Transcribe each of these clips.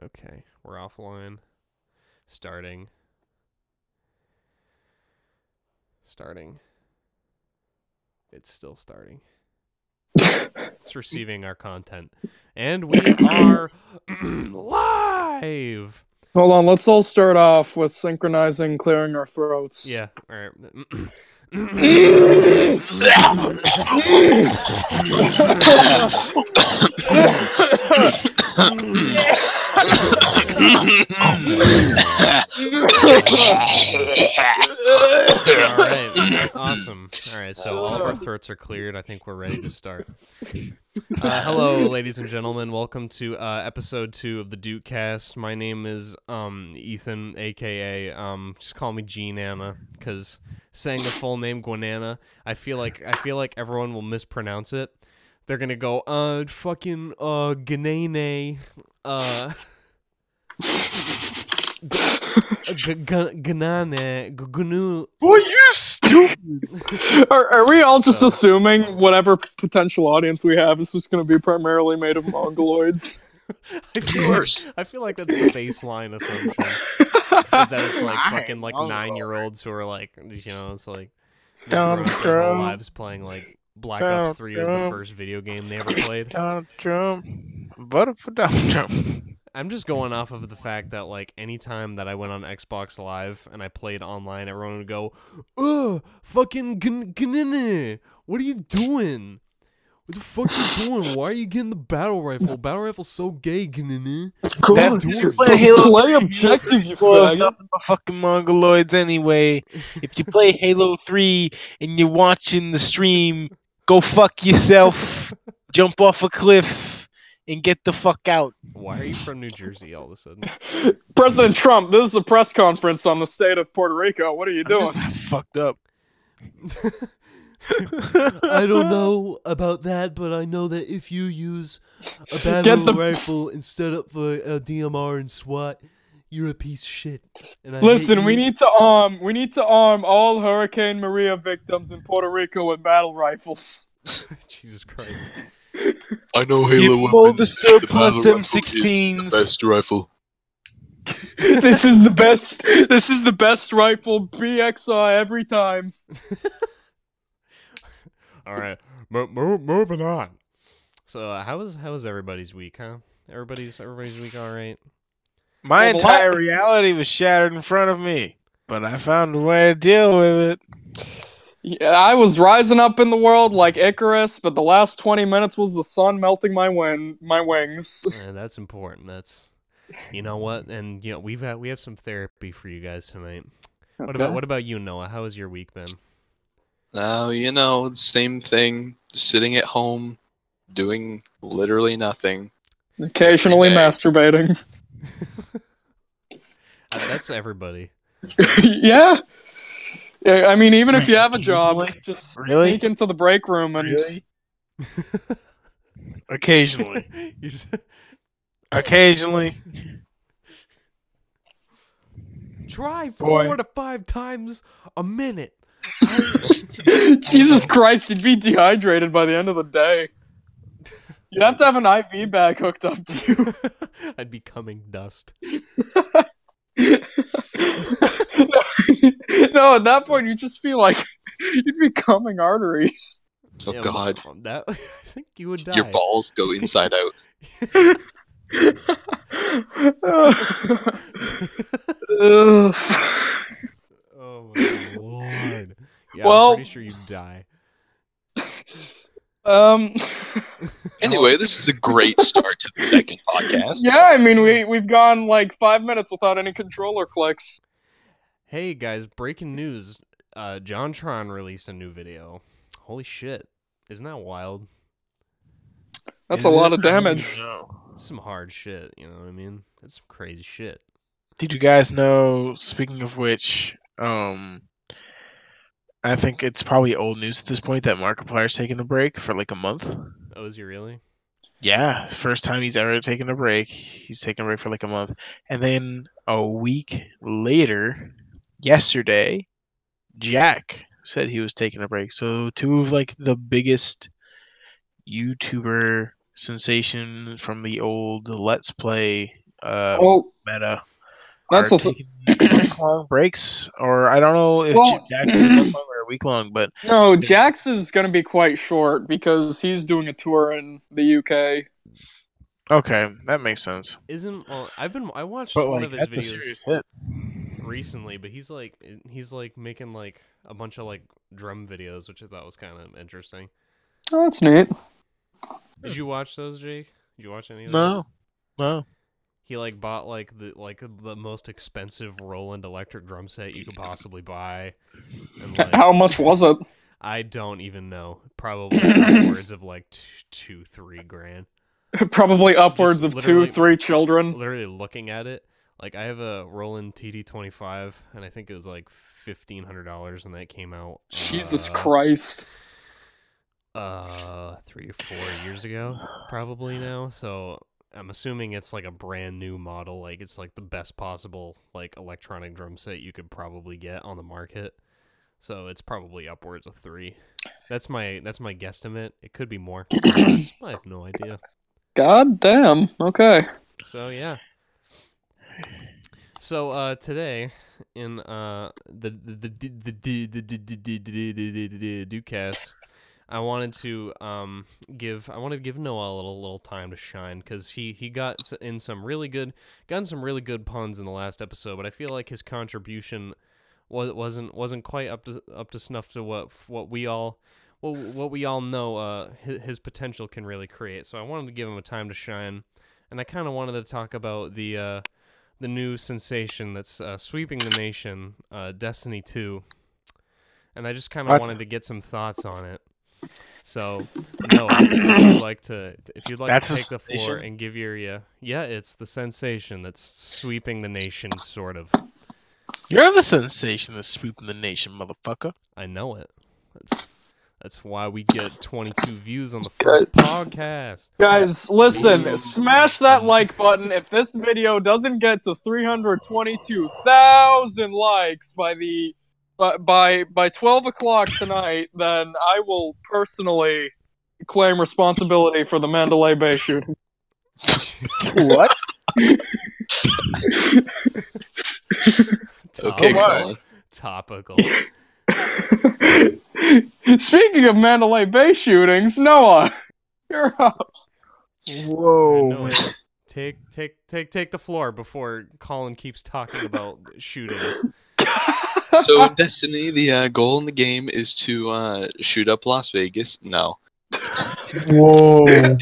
Okay, we're offline. Starting. It's still starting. It's receiving our content. And we are live! Hold on, let's all start off with synchronizing clearing our throats. Yeah, alright. Alright, awesome. Alright, so all of our throats are cleared. I think we're ready to start. Hello, ladies and gentlemen. Welcome to episode 2 of the d00tcast. My name is Ethan, aka just call me G-Nana, because saying the full name Guanana, I feel like everyone will mispronounce it. They're gonna go fucking Ganane Ganane Gunu. Boy, you stupid! Are we all just assuming whatever potential audience we have is just going to be primarily made of mongoloids? I feel like that's the baseline assumption. Is that it's like fucking like 9-year-olds who are like, you know, it's like Donald their whole Trump. lives playing like Black Ops 3 was the first video game they ever played. Donald Trump. Voted for Donald Trump. I'm just going off of the fact that like anytime that I went on Xbox Live and I played online, everyone would go, "Ugh, fucking Gnene, what are you doing? What the fuck are you doing? Why are you getting the battle rifle? Battle rifle's so gay, Gnene." Cool. That's doing? you play Halo. Play objective, you faggot. Nothing but fucking mongoloids anyway. If you play Halo 3 and you're watching the stream, go fuck yourself. Jump off a cliff and get the fuck out. Why are you from New Jersey all of a sudden? President Trump, this is a press conference on the state of Puerto Rico. What are you doing? Fucked up. I don't know about that, but I know that if you use a battle rifle instead of a DMR and SWAT, you're a piece of shit. And I Listen, hate we you. need to arm all Hurricane Maria victims in Puerto Rico with battle rifles. Jesus Christ. I know You Halo know weapons. the surplus battle rifle is M16s. the best rifle. This is the best. This is the best rifle BXI every time. All right, moving on. So, how was everybody's week, huh? Everybody's week, all right. My Well, the entire reality was shattered in front of me, but I found a way to deal with it. Yeah, I was rising up in the world like Icarus, but the last 20 minutes was the sun melting my wings. That's important. That's, you know what, and you know we have some therapy for you guys tonight. Okay. What about you, Noah? How has your week been? Now, you know, the same thing. Sitting at home, doing literally nothing. Occasionally Every day. masturbating. That's everybody. Yeah. Yeah, I mean, even if you have a job, Really? just Really? sneak into the break room and Really? Occasionally. You just Occasionally. try Boy. 4 to 5 times a minute. Jesus Christ, you'd be dehydrated by the end of the day. You'd have to have an IV bag hooked up to you. I'd be coming dust. No, at that point you'd just feel like you'd be coming arteries. Oh Yeah, god. that I think you would die. Your balls go inside out. Ugh. Oh my lord. Yeah, Well- I'm pretty sure you'd die. um, Anyway, this is a great start to the second podcast. yeah, I mean we've gone like 5 minutes without any controller clicks. Hey guys, breaking news. JonTron released a new video. Holy shit. Isn't that wild? That's Is a lot it? of damage. No. It's some hard shit, you know what I mean? It's some crazy shit. Did you guys know, speaking of which, I think it's probably old news at this point that Markiplier's taking a break for like a month? Oh, is he really? Yeah, first time he's ever taken a break. He's taken a break for like a month. And then a week later, yesterday, Jack said he was taking a break. So two of like the biggest YouTuber sensation from the old Let's Play Well, meta that's are a taking month-long breaks, or I don't know if well. Jax is a month-long or a week-long, but No, Jax is gonna be quite short because he's doing a tour in the UK. okay, that makes sense. I watched But one like, of his that's a videos serious hit. recently, but he's like making like a bunch of like drum videos, which I thought was kind of interesting. Oh, that's neat. Did you watch those, Jake? Did you watch any of those? No. He like bought like the most expensive Roland electric drum set you could possibly buy, and like How much was it? I don't even know. Probably upwards of like 2-3 grand. Probably upwards Just of 2-3 children. Literally looking at it, like I have a Roland TD-25, and I think it was like $1,500, and that came out. Jesus Christ. 3 or 4 years ago, probably now. So I'm assuming it's like a brand new model. Like it's like the best possible like electronic drum set you could probably get on the market. So it's probably upwards of 3. That's my guesstimate. It could be more. I have no idea. God damn. Okay. So yeah. So today in the d00tcast, I wanted to give Noah a little time to shine, because he got in some really good puns in the last episode, but I feel like his contribution wasn't quite up to snuff to what we all know his potential can really create. So I wanted to give him a time to shine, and I kind of wanted to talk about the new sensation that's sweeping the nation, Destiny 2, and I just kind of wanted to get some thoughts on it. So, Noah, if you'd like to take the floor and give your it's the sensation that's sweeping the nation, sort of. You're the sensation that's sweeping the nation, motherfucker. I know it. That's why we get 22 views on the first podcast. Guys, listen, smash that like button. If this video doesn't get to 322,000 likes by 12 o'clock tonight, then I will personally claim responsibility for the Mandalay Bay shooting. What? Okay, Colin. Topical. Speaking of Mandalay Bay shootings, Noah, you're up. Whoa, man. Take the floor before Colin keeps talking about shooting. So in Destiny, the goal in the game is to shoot up Las Vegas. No. Whoa. Dude,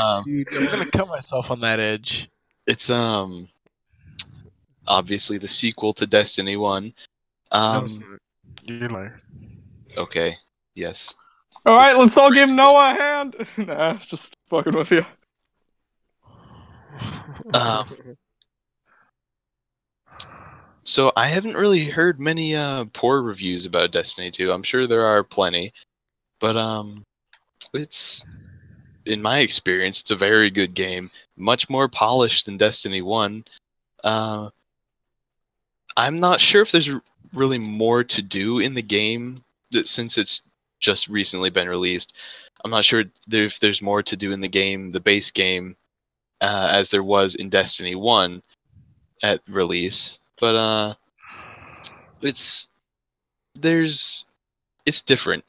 I'm gonna cut myself on that edge. It's obviously the sequel to Destiny 1. No, it's not. You're a liar. Okay. Yes. Alright, let's all give Noah a hand. Nah, just fucking with you. So I haven't really heard many poor reviews about Destiny 2. I'm sure there are plenty, but it's, in my experience, it's a very good game, much more polished than Destiny 1. I'm not sure if there's really more to do in the game, since it's just recently been released. I'm not sure if there's more to do in the game, the base game, as there was in Destiny 1 at release. But it's different.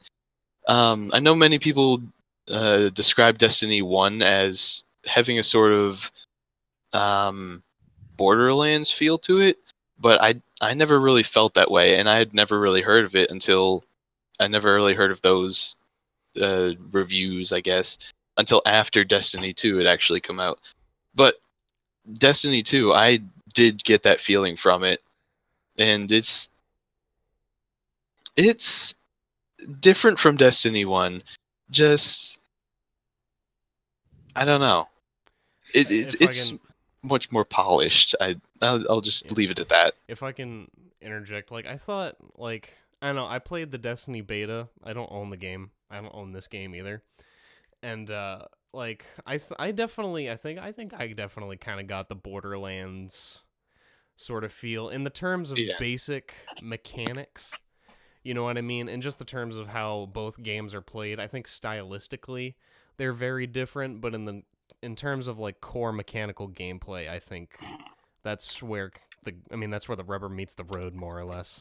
I know many people describe Destiny 1 as having a sort of Borderlands feel to it, but I never really felt that way, and I had never really heard of it until I never really heard of those reviews, I guess, until after Destiny 2 had actually come out. But Destiny 2, I did get that feeling from it, and it's different from Destiny 1. Just, I don't know. It's much more polished. I'll just leave it at that. If I can interject, like I thought, like I don't know, I played the Destiny beta. I don't own the game. I don't own this game either. And like I definitely kind of got the Borderlands sort of feel in the terms of basic mechanics. You know what I mean? In just the terms of how both games are played. I think stylistically they're very different, but in the in terms of like core mechanical gameplay, I think that's where that's where the rubber meets the road, more or less.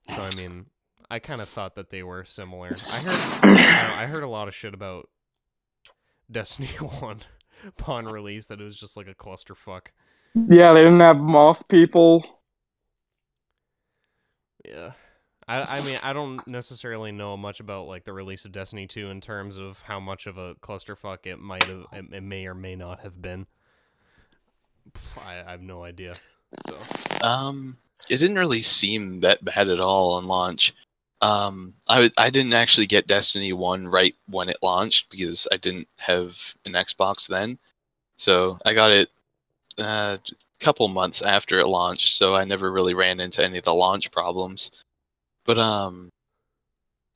So I mean, I kind of thought that they were similar. I heard a lot of shit about Destiny 1 upon release, that it was just like a clusterfuck. Yeah, they didn't have moth people. Yeah. I mean, I don't necessarily know much about like the release of Destiny 2 in terms of how much of a clusterfuck it may or may not have been. I have no idea. So It didn't really seem that bad at all on launch. I didn't actually get Destiny 1 right when it launched because I didn't have an Xbox then. So I got it a couple months after it launched, so I never really ran into any of the launch problems. But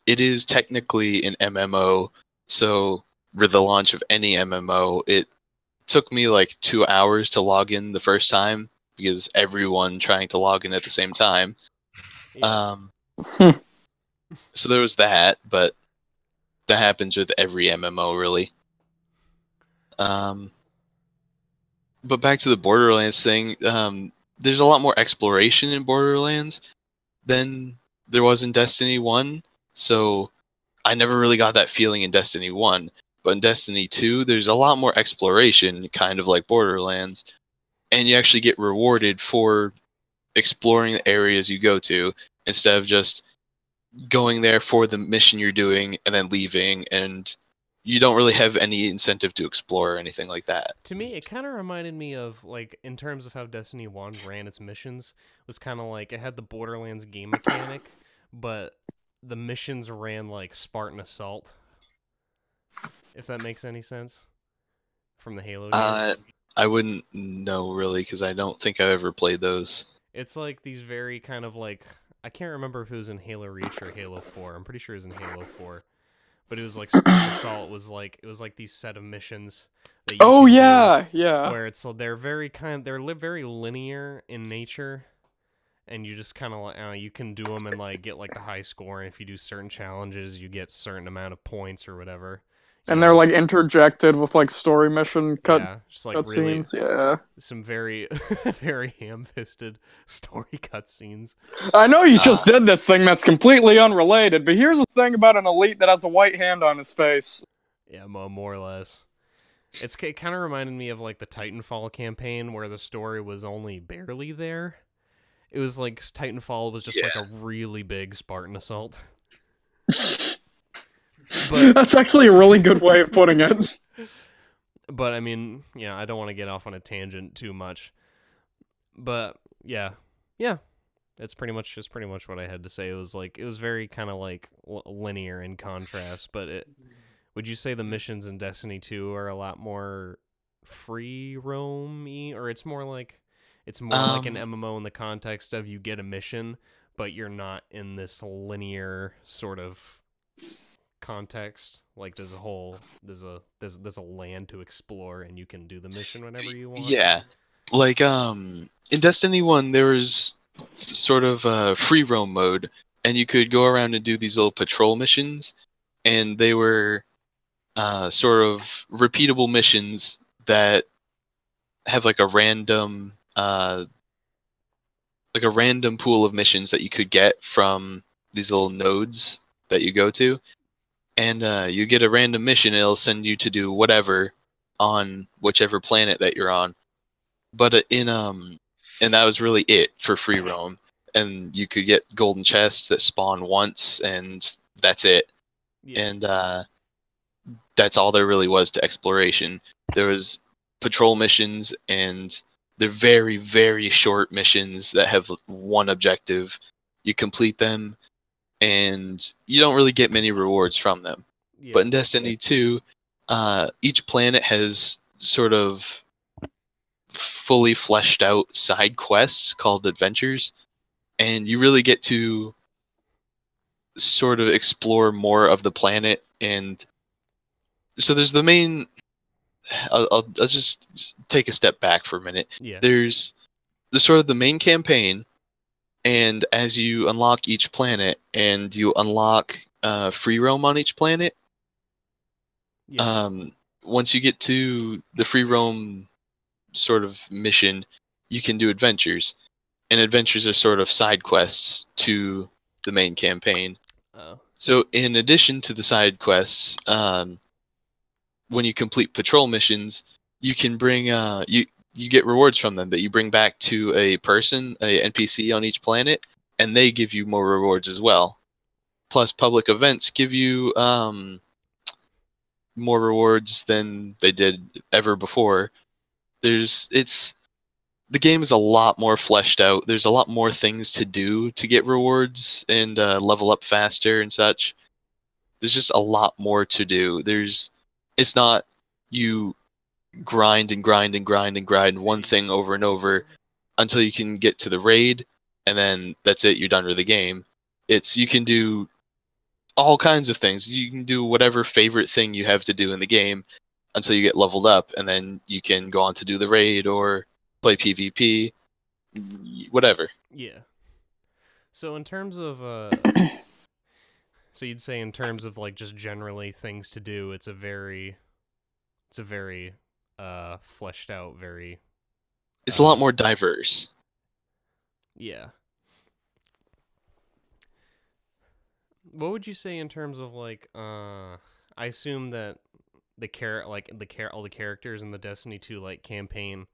it is technically an MMO, so with the launch of any MMO, it took me like 2 hours to log in the first time because everyone trying to log in at the same time. yeah. So there was that, but that happens with every MMO really. But back to the Borderlands thing, there's a lot more exploration in Borderlands than there was in Destiny 1, so I never really got that feeling in Destiny 1. But in Destiny 2, there's a lot more exploration, kind of like Borderlands, and you actually get rewarded for exploring the areas you go to instead of just going there for the mission you're doing and then leaving, and you don't really have any incentive to explore or anything like that. To me, it kind of reminded me of, like, in terms of how Destiny 1 ran its missions, was kind of like, it had the Borderlands game mechanic, but the missions ran like Spartan Assault, if that makes any sense, from the Halo games. I wouldn't know, really, because I don't think I've ever played those. It's like these very kind of like, I can't remember if it was in Halo Reach or Halo 4. I'm pretty sure it was in Halo 4. But it was like Spartan Assault was like, it was like these set of missions that you Oh could yeah, do, yeah. where it's they're very very linear in nature, and you just kind of like you can do them and like get like the high score, and if you do certain challenges, you get certain amount of points or whatever. So And they're like interjected with like story mission just like really cutscenes. Yeah. some very very ham-fisted story cutscenes. I know you just did this thing that's completely unrelated, but here's the thing about an elite that has a white hand on his face. Yeah, more or less. It kind of reminded me of like the Titanfall campaign where the story was only barely there. It was like Titanfall was just like a really big Spartan Assault. But that's actually a really good way of putting it. But I mean, yeah, I don't want to get off on a tangent too much. But yeah, it's pretty much what I had to say. It was very kind of like linear in contrast. But would you say the missions in Destiny 2 are a lot more free roam-y, or it's more like an MMO in the context of you get a mission, but you're not in this linear sort of context? Like there's a land to explore, and you can do the mission whenever you want. Yeah, like in Destiny 1, there was sort of a free roam mode, and you could go around and do these little patrol missions, and they were sort of repeatable missions that have like a random pool of missions that you could get from these little nodes that you go to, and you get a random mission, and it'll send you to do whatever on whichever planet that you're on. But and that was really it for free roam, and you could get golden chests that spawn once, and that's it. Yeah. And that's all there really was to exploration. There was patrol missions, and they're very, very short missions that have one objective. You complete them, and you don't really get many rewards from them. Yeah. But in Destiny 2, each planet has sort of fully fleshed out side quests called adventures, and you really get to sort of explore more of the planet. And so there's the main I'll just take a step back for a minute. Yeah. There's the sort of the main campaign, and as you unlock each planet and you unlock free roam on each planet, once you get to the free roam sort of mission, you can do adventures, and adventures are sort of side quests to the main campaign. Oh. So in addition to the side quests, when you complete patrol missions, you can bring you get rewards from them that you bring back to a person, a NPC on each planet, and they give you more rewards as well. Plus, public events give you more rewards than they did ever before. The game is a lot more fleshed out. There's a lot more things to do to get rewards and level up faster and such. There's just a lot more to do. It's not you grind and grind and grind and grind one thing over and over until you can get to the raid, and then that's it. You're done with the game. You can do all kinds of things. You can do whatever favorite thing you have to do in the game until you get leveled up, and then you can go on to do the raid or play PvP, whatever. Yeah. So in terms of so you'd say in terms of like just generally things to do, it's a very fleshed out, very It's a lot more diverse. Yeah. What would you say in terms of like I assume that all the characters in the Destiny 2 like campaign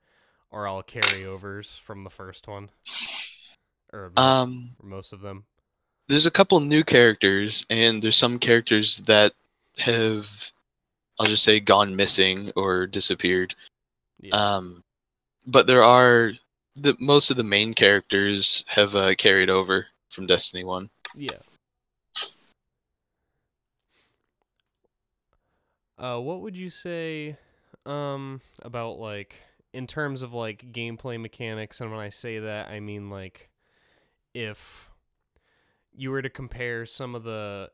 are all carryovers from the first one? Or most of them. There's a couple new characters, and there's some characters that have, I'll just say, gone missing or disappeared. Yeah. But there are most of the main characters have carried over from Destiny 1. Yeah. What would you say about like in terms of like gameplay mechanics? And when I say that, I mean like if you were to compare some of the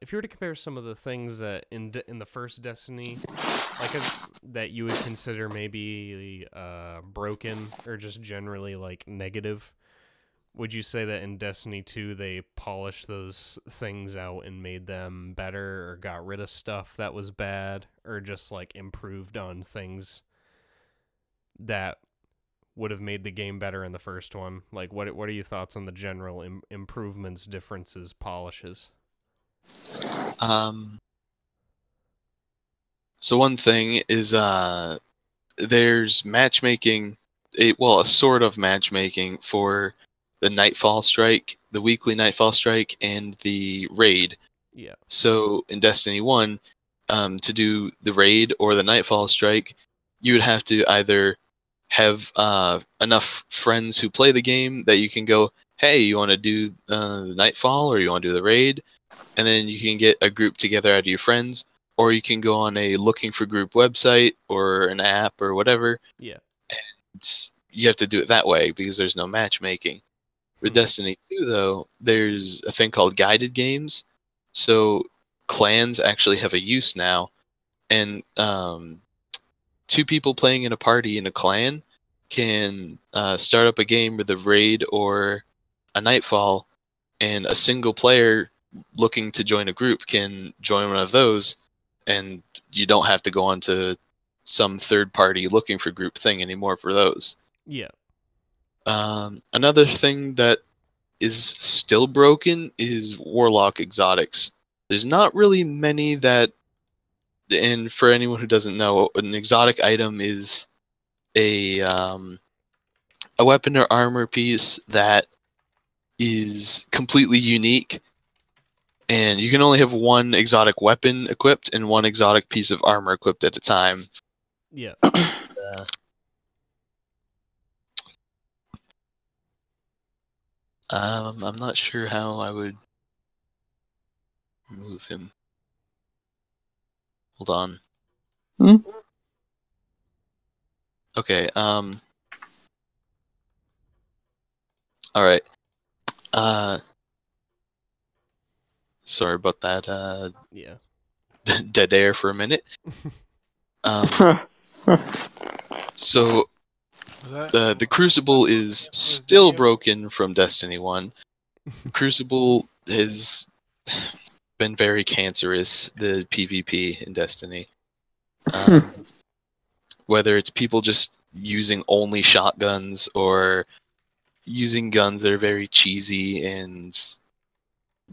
things that in the first Destiny, like that you would consider maybe broken or just generally like negative, would you say that in Destiny 2 they polished those things out and made them better, or got rid of stuff that was bad, or just like improved on things that would have made the game better in the first one? Like what are your thoughts on the general improvements, differences, polishes? So one thing is there's matchmaking, a sort of matchmaking for the Nightfall Strike, the weekly Nightfall Strike, and the raid. Yeah. So in Destiny 1, to do the raid or the Nightfall Strike, you would have to either have enough friends who play the game that you can go, hey, you want to do the Nightfall or you want to do the raid? And then you can get a group together out of your friends, or you can go on a looking for group website or an app or whatever. Yeah. And you have to do it that way because there's no matchmaking. With Destiny 2, though, there's a thing called guided games. So clans actually have a use now, and two people playing in a party in a clan can start up a game with a raid or a Nightfall, and a single player looking to join a group can join one of those, and you don't have to go on to some third party looking for group thing anymore for those. Yeah. Another thing that is still broken is Warlock exotics. There's not really many that, and for anyone who doesn't know, an exotic item is a weapon or armor piece that is completely unique, and you can only have one exotic weapon equipped and one exotic piece of armor equipped at a time. Yeah. I'm not sure how I would move him. Hold on. Okay, alright. Sorry about that, Yeah. dead air for a minute. So, the Crucible is still broken from Destiny 1. Crucible has been very cancerous, the PvP in Destiny. whether it's people just using only shotguns or using guns that are very cheesy and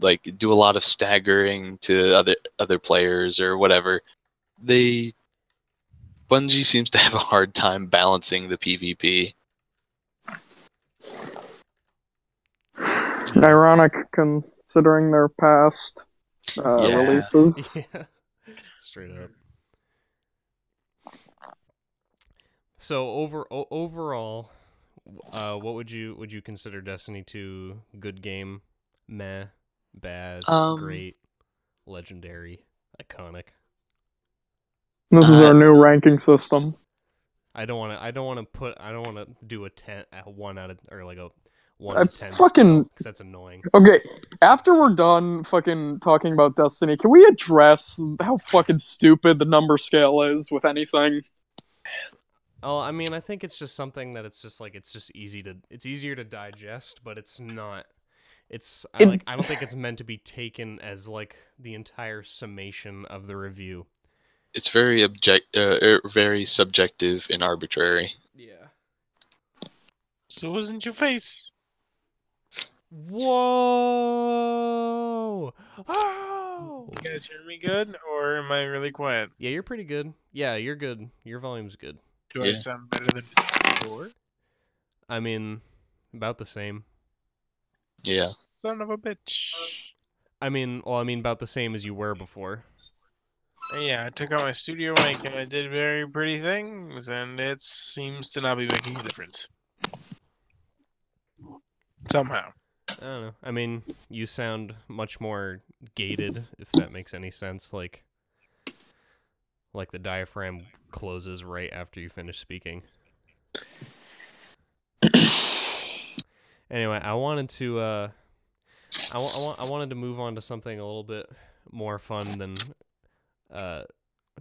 like do a lot of staggering to other players or whatever. Bungie seems to have a hard time balancing the PvP. Ironic considering their past Yeah. releases. Yeah. Straight up. So overall, what would you consider Destiny 2 good game, meh, bad, great, legendary, iconic? This is our new ranking system. I don't want to do a 10, a 1 out of, or like a 1 I to 10 fucking- because that's annoying. Okay, after we're done fucking talking about Destiny, can we address how fucking stupid the number scale is with anything? Oh, I mean, I think it's just something that it's just easier to digest, but it's not. I don't think it's meant to be taken as like the entire summation of the review. It's very very subjective and arbitrary. Yeah. So wasn't your face? Whoa! Oh! You guys hear me good, or am I really quiet? Yeah, you're pretty good. Yeah, you're good. Your volume's good. Do I Yeah. sound better than before? I mean, about the same. Yeah. Son of a bitch. I mean, about the same as you were before. Yeah, I took out my studio mic and I did very pretty things, and it seems to not be making a difference. Somehow. I don't know. I mean, you sound much more gated, if that makes any sense. Like the diaphragm closes right after you finish speaking. Anyway, I wanted to I wanted to move on to something a little bit more fun than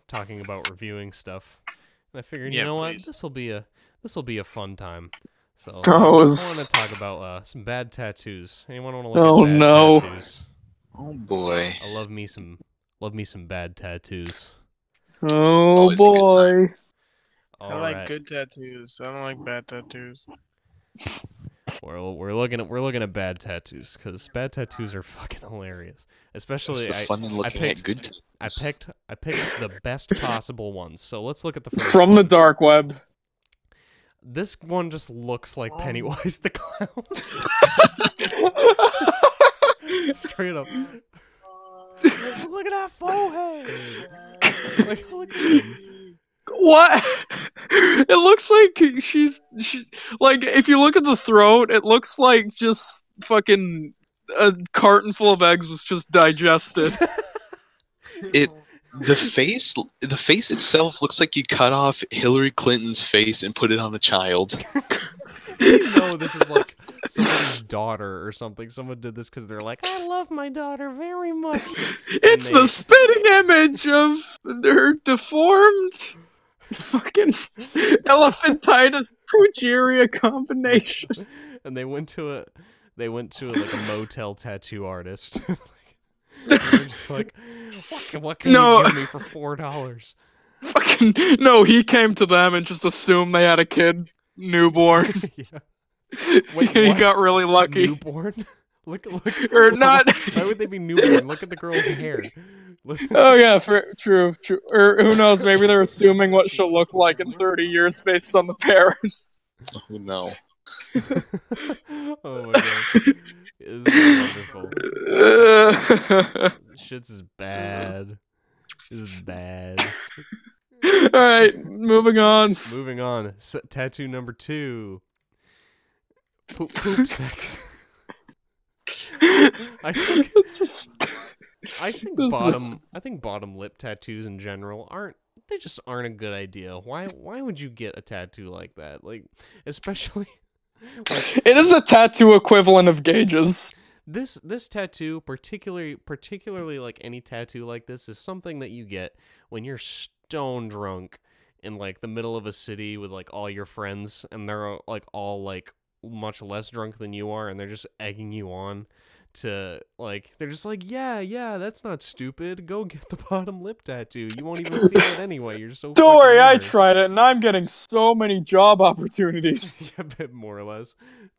talking about reviewing stuff. And I figured, you know what, this will be a fun time. So I want to talk about some bad tattoos. Anyone want to look at bad tattoos? Oh boy. I love me some bad tattoos. Oh Always a good boy. I like good tattoos. I don't like bad tattoos. We're looking at bad tattoos because bad tattoos are fucking hilarious. Especially It's the fun in looking at good tattoos. I picked the best possible ones. So let's look at the first From one. the dark web. This one just looks like Pennywise the Clown. Straight up. Look at that forehead. Look at him. What? It looks like she's like, if you look at the throat, it looks like just fucking a carton full of eggs was just digested. The face itself looks like you cut off Hillary Clinton's face and put it on a child. You know this is like somebody's daughter or something. Someone did this because they're like, I love my daughter very much. It's the spitting image of her deformed fucking elephantitis progeria combination. And they went to like a motel tattoo artist. They're just like, what can you give me for $4? Fucking no, he came to them and just assumed they had a kid newborn. Yeah. Wait, He got really lucky. Newborn? Look. Or not. Why would they be newborn? Look at the girl's hair. Oh yeah, true. Or who knows? Maybe they're assuming what she'll look like in 30 years based on the parents. Oh no. Oh my god. This is wonderful. Shit's is bad. This is bad. Alright, moving on. Tattoo number 2. Poop sex. I think bottom lip tattoos in general aren't a good idea. Why would you get a tattoo like that? Like, especially like, it is a tattoo equivalent of gauges. This tattoo, particularly like any tattoo like this, is something that you get when you're stone drunk in like the middle of a city with like all your friends, and they're like all like much less drunk than you are, and they're just egging you on to like they're just like, yeah, that's not stupid. Go get the bottom lip tattoo. You won't even feel it anyway. You're so Don't fucking worry, I weird." tried it, and I'm getting so many job opportunities. Yeah, a bit more or less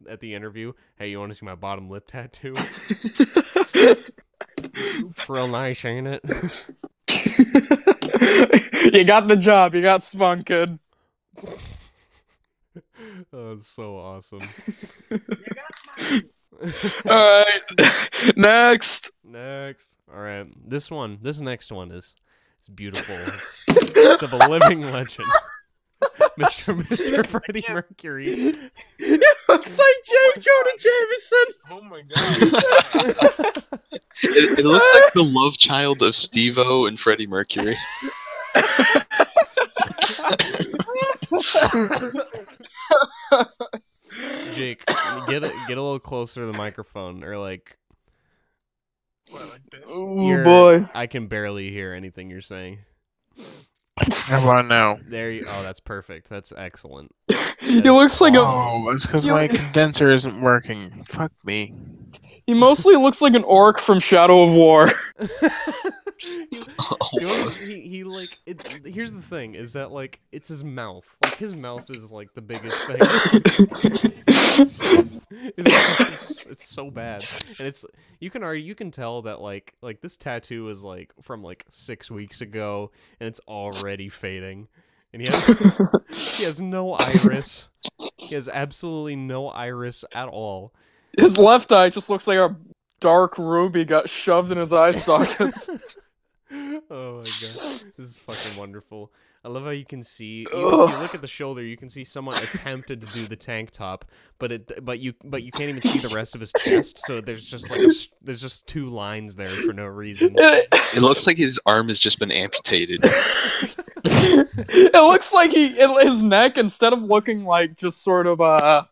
at the interview. Hey, you want to see my bottom lip tattoo? It's real nice, ain't it? You got the job. You got spunk, kid. Oh, it's so awesome. All right, next. Next. All right. This next one is beautiful. It's of a living legend. Mr. Freddie Mercury. It looks like J. Jonah Jameson. Oh my god. It looks like the love child of Steve-O and Freddie Mercury. Jake, get a little closer to the microphone, or like. Oh boy. I can barely hear anything you're saying. How about now? There you. Oh, that's perfect. That's excellent. He looks like a. Oh, it's because my condenser isn't working. Fuck me. He mostly looks like an orc from Shadow of War. He like it. Here's the thing: is that like it's his mouth. Like his mouth is like the biggest thing. It's so bad, and it's you can tell that like this tattoo is like from like 6 weeks ago, and it's already fading. And he has no iris. He has absolutely no iris at all. His left eye just looks like a dark ruby got shoved in his eye socket. Oh my god, this is fucking wonderful. I love how you can see. If you look at the shoulder, you can see someone attempted to do the tank top, but you can't even see the rest of his chest. So there's just 2 lines there for no reason. It looks like his arm has just been amputated. It looks like his neck, instead of looking like just sort of a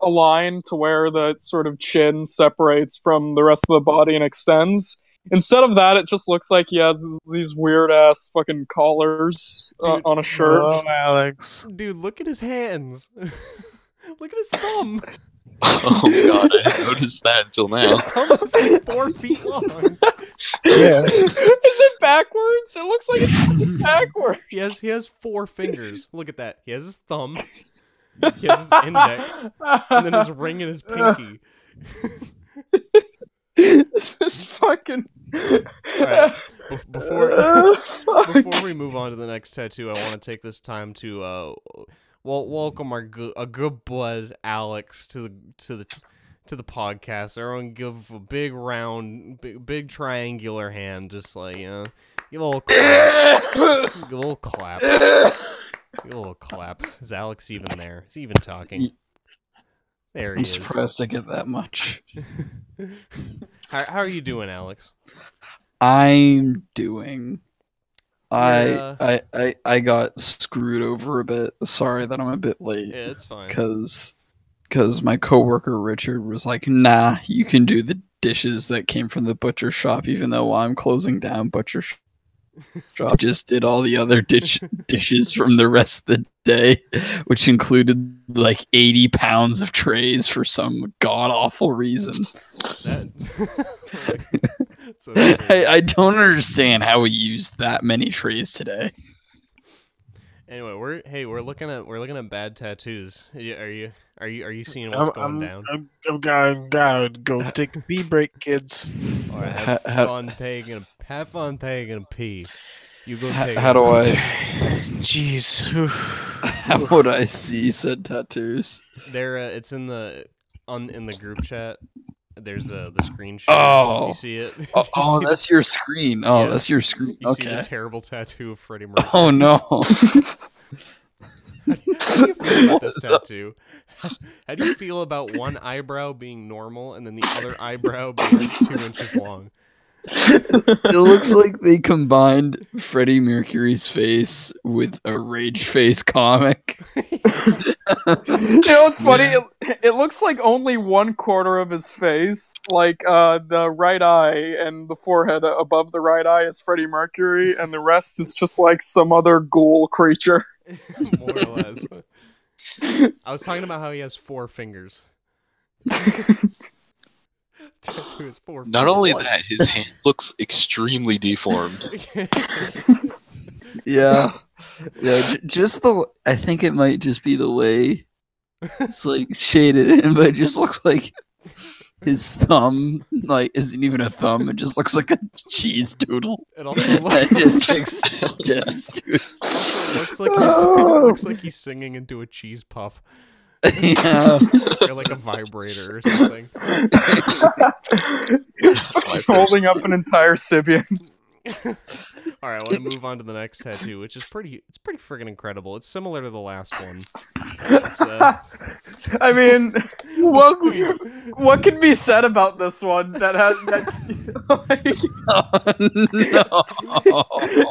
line to where the sort of chin separates from the rest of the body and extends. Instead of that, it just looks like he has these weird ass fucking collars on a shirt. Oh, Alex. Dude, look at his hands. Look at his thumb. Oh god, I didn't notice that until now. His thumb is like 4 feet long. Yeah. Is it backwards? It looks like it's backwards. He has 4 fingers. Look at that. He has his thumb. He has his index, and then his ring and his pinky. This is fucking. Alright, before we move on to the next tattoo, I want to take this time to welcome our good bud Alex to the podcast. Everyone give a big round, big triangular hand, just like give a little clap. Give a little clap. Give a little clap. Is Alex even there? Is he even talking? There he is. I'm surprised I get that much. How are you doing, Alex? I'm doing. Yeah. I got screwed over a bit. Sorry that I'm a bit late. Yeah, it's fine. Because my coworker Richard was like, "Nah, you can do the dishes that came from the butcher shop, even though I'm closing down butcher shop." Just did all the other dishes from the rest of the day, which included like 80 pounds of trays for some god awful reason. I don't understand how we used that many trays today. Anyway, we're looking at bad tattoos. Are you seeing what's going down? I'm gotta go take a pee break, kids. All right, have fun taking a pee. You go take. How do I? Jeez. How would I see said tattoos? It's in the group chat. There's the screenshot. Oh, you see it? Oh, that's your screen. Oh, Yeah. That's your screen. You Okay. see the terrible tattoo of Freddie Mercury. Oh no. How do you feel about this tattoo? How do you feel about one eyebrow being normal and then the other eyebrow being like 2 inches long? It looks like they combined Freddie Mercury's face with a Rage Face comic. You know what's funny? Yeah. It looks like only 1/4 of his face, like the right eye and the forehead above the right eye is Freddie Mercury, and the rest is just like some other ghoul creature. More or less. I was talking about how he has 4 fingers. Tattoo is 4 Not feet only wide. that, his hand looks extremely deformed. Yeah, just the. I think it might just be the way it's like shaded in, but it just looks like his thumb like isn't even a thumb. It just looks like a cheese doodle. It also looks, That just extends to his. also looks like he's singing into a cheese puff. Yeah. Or like a vibrator or something. He's fucking holding up an entire Sibian. All right, I want to move on to the next tattoo, which is pretty friggin' incredible. It's similar to the last one. It's, I mean, what can be said about this one that has like, No.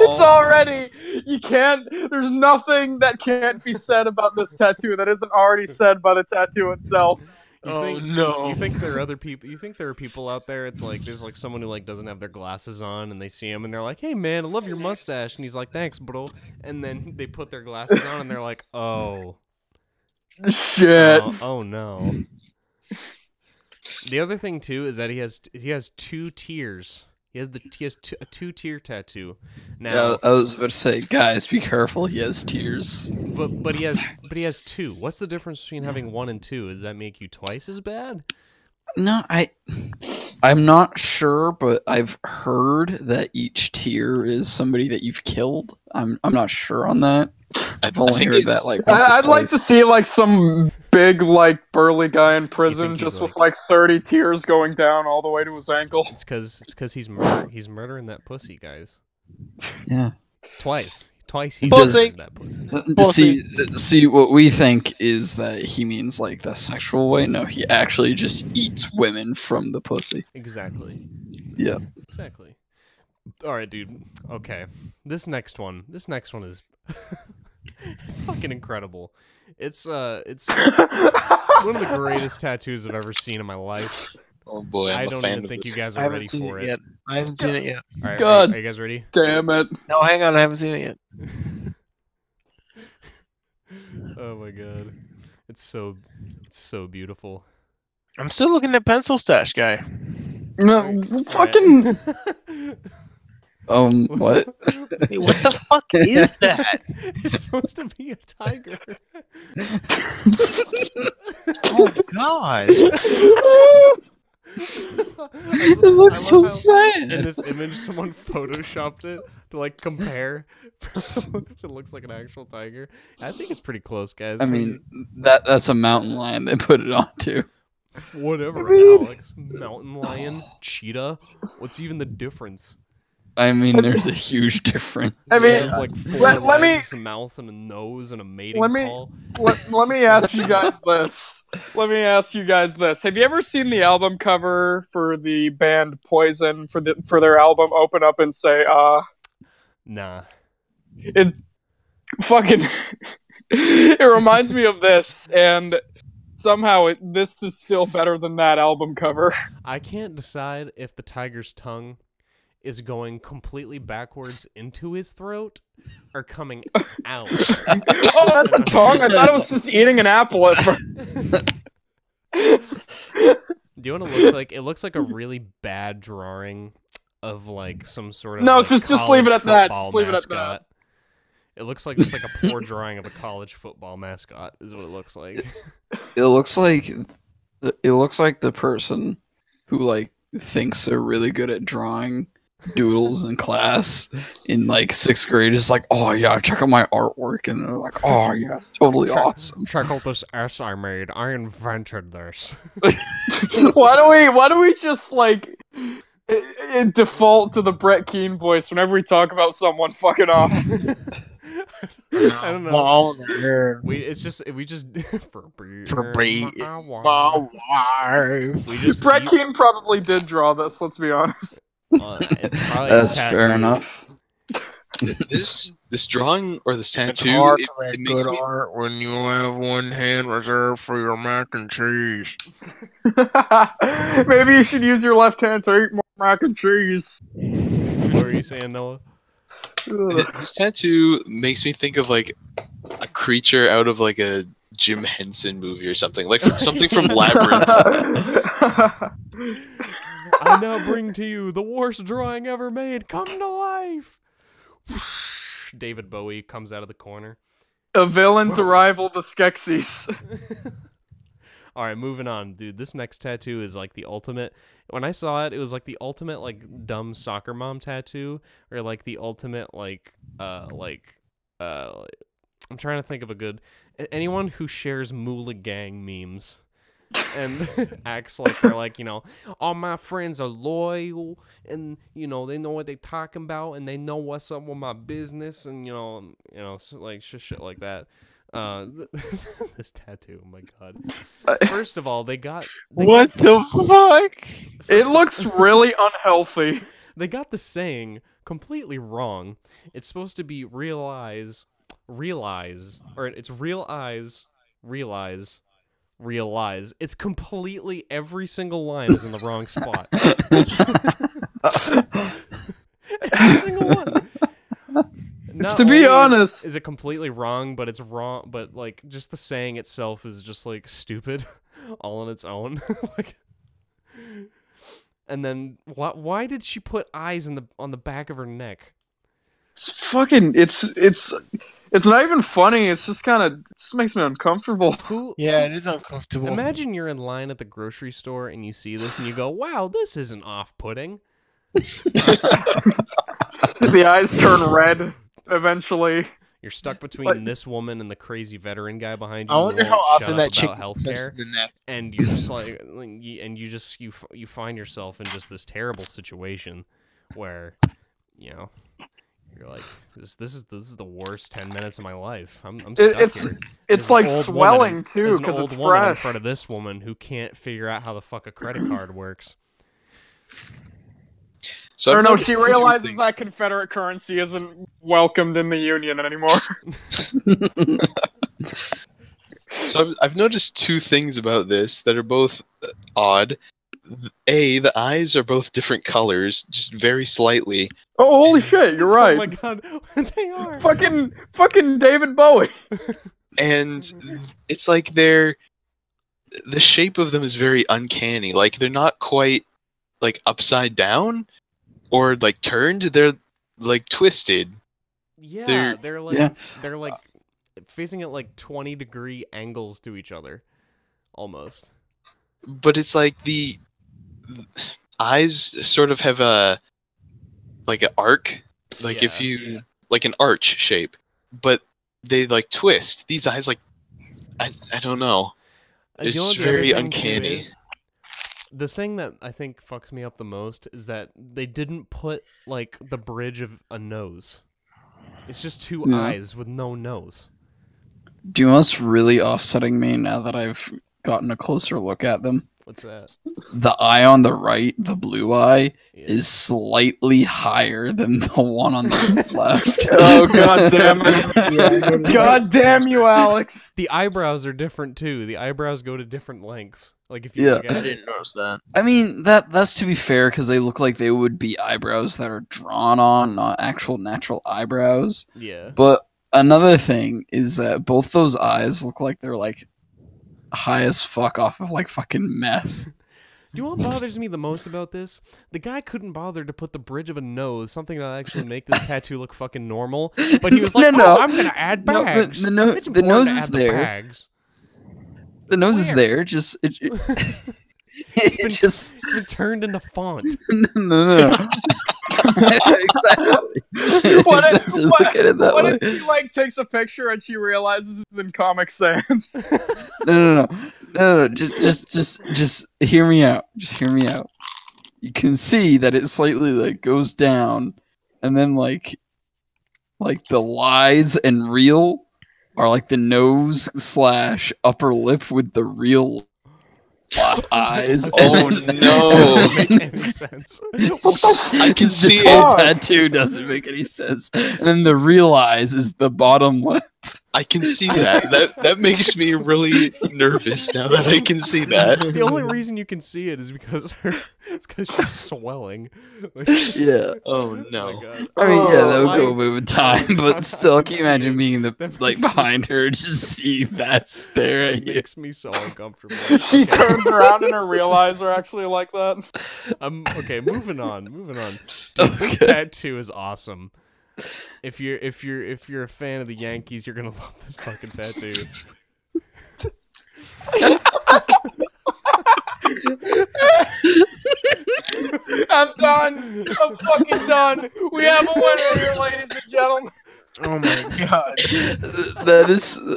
it's already you can't. There's nothing that can't be said about this tattoo that isn't already said by the tattoo itself. You think there are other people? You think there are people out there? It's like there's like someone who like doesn't have their glasses on, and they see him, and they're like, "Hey man, I love your mustache," and he's like, "Thanks, bro." And then they put their glasses on, and they're like, "Oh, Shit. oh no." The other thing too is that he has 2 tiers. He has a 2-tier tattoo. Now, Yeah, I was about to say, guys, be careful. He has tears. but he has 2. What's the difference between having 1 and 2? Does that make you twice as bad? No, I'm not sure, but I've heard that each tier is somebody that you've killed. I'm not sure on that. I've only heard that like once or I'd like to twice. see like some big like burly guy in prison he's just like- with like 30 tears going down all the way to his ankle. It's because he's murdering that pussy, guys. Yeah. Twice he's Does- murdered that pussy. See, what we think is that he means like the sexual way. No, he actually just eats women from the pussy. Exactly. Yeah. Exactly. All right, dude. Okay. This next one is it's fucking incredible. It's one of the greatest tattoos I've ever seen in my life. Oh boy, I I'm a don't fan even of think this. you guys I are haven't ready seen for it it. yet. I haven't seen it yet. All right, God. are you guys ready? Damn it. No, hang on, I haven't seen it yet. Oh my god. It's so beautiful. I'm still looking at Pencil Stash guy. No, fucking. What? Hey, what the fuck is that? It's supposed to be a tiger. Oh god. It looks so sad. In this image, someone photoshopped it to like compare if it looks like an actual tiger. I think it's pretty close, guys. I mean, that's a mountain lion they put it onto. Whatever, Alex. Mountain lion, cheetah. What's even the difference? I mean, there's a huge difference. I mean, They have, like 4 let me- legs, a mouth, and a nose, and a mating Let me- call. Let me ask you guys this. Have you ever seen the album cover for the band Poison for their album open up and say, Nah. it's fucking it reminds me of this, and somehow this is still better than that album cover. I can't decide if the tiger's tongue is going completely backwards into his throat or coming out. Oh, that's a tongue? I thought it was just eating an apple at first. Do you know what it looks like? It looks like a really bad drawing of like some sort of No, like, just leave college it at that. football Just leave it at that. mascot. It looks like just like a poor drawing of a college football mascot is what it looks like. It looks like the person who like thinks they're really good at drawing doodles in class in like 6th grade is like, oh yeah, check out my artwork, and they're like, oh yeah, it's totally awesome. Check out this S I made. I invented this. Why do we just like default to the Brett Keane voice whenever we talk about someone fucking off? I don't know. Well, We just for free. my my wife. We just Brett Keane probably did draw this. Let's be honest. it's probably his That's fair tattoo. enough. This drawing or this It's tattoo, hard it to make makes good me art when you have one hand reserved for your mac and cheese. Maybe you should use your left hand to eat more mac and cheese. What were you saying, Noah? this tattoo makes me think of like a creature out of like a Jim Henson movie or something, like something from Labyrinth. I now bring to you the worst drawing ever made come to life. David Bowie comes out of the corner. A villain to rival the Skeksis. All right, moving on, dude. This next tattoo is like the ultimate. When I saw it, it was like the ultimate like dumb soccer mom tattoo, or like the ultimate I'm trying to think of a good anyone who shares Moolah Gang memes and acts like they're like, all my friends are loyal and they know what they're talking about and they know what's up with my business and like shit like that. This tattoo, oh my god. First of all, What the fuck? It looks really unhealthy. They got the saying completely wrong. It's supposed to be realize, or it's realize. It's completely, every single line is in the wrong spot. Every single one. Not To be honest, is it completely wrong, but it's wrong. But like, just the saying itself is just like stupid, all on its own. Like, and then why did she put eyes on the back of her neck? it's fucking. It's not even funny. It's just kind of just makes me uncomfortable. Yeah, it is uncomfortable. Imagine you're in line at the grocery store and you see this and you go, "Wow, this isn't off-putting." The eyes turn red eventually. You're stuck between this woman and the crazy veteran guy behind you. I wonder who how won't often shut that up chick about healthcare, the neck. and you're just like, you find yourself in just this terrible situation where, you're like, this is the worst 10 minutes of my life. I'm stuck here. It's There's like an old swelling woman- too there's an because old it's woman in fresh. front of this woman who can't figure out how the fuck a credit card works. So Or I've no, noticed she two realizes things. that Confederate currency isn't welcomed in the Union anymore. So I've noticed two things about this that are both odd. A, the eyes are both different colors, just very slightly. Oh, holy shit, you're Oh my right. god, they are. Fucking David Bowie. And it's like the shape of them is very uncanny. Like they're not quite like upside down or like turned. They're like twisted. Yeah, they're like yeah. they're like facing at like 20-degree angles to each other, almost. But it's like the eyes sort of have a like an arc, like if you like an arch shape, but they like twist. These eyes like I don't know. You It's know what the other very thing, too, uncanny. is? The thing that I think fucks me up the most is that they didn't put like the bridge of a nose. It's just two Yeah. eyes with no nose. Do you know what's really offsetting me now that I've gotten a closer look at them? What's that? The eye on the right, the blue eye, Yeah. is slightly higher than the one on the left. Oh, god damn it. God damn you, Alex. The eyebrows are different too. The eyebrows go to different lengths. Like if you Yeah. look at I it. didn't notice that. I mean, that's to be fair, because they look like they would be eyebrows that are drawn on, not actual natural eyebrows. Yeah. But another thing is that both those eyes look like they're like high as fuck off of like fucking meth. Do you know what bothers me the most about this? The guy couldn't bother to put the bridge of a nose, something that'll actually make this tattoo look fucking normal. But he was like, No. "Oh, I'm gonna add No, bags. the It's the important nose to is add the there. bags." The nose is Where? there. Just it It's been, just it's been turned into font. no. Exactly. Just look at it that what way. if she like takes a picture and she realizes it's in Comic Sans? No. Just hear me out. Just hear me out. You can see that it slightly like goes down, and then like the lies and real are like the nose / upper lip with the real eyes. Oh no! Doesn't make any sense. I can This see whole it. tattoo doesn't make any sense. And then the real eyes is the bottom lip. I can see that. That makes me really nervous now that I can see that. The only reason you can see it is because she's swelling. Like, Yeah. Oh my no. God. I mean, yeah, that would go Lights. with time, but still, can you imagine being That like makes me- behind her, just see that stare It at you? makes me so uncomfortable. She turns around and her real eyes are actually like that. Okay, moving on. Dude, this Okay. tattoo is awesome. If you're a fan of the Yankees, you're gonna love this fucking tattoo. I'm done. I'm fucking done. We have a winner here, ladies and gentlemen. Oh my god.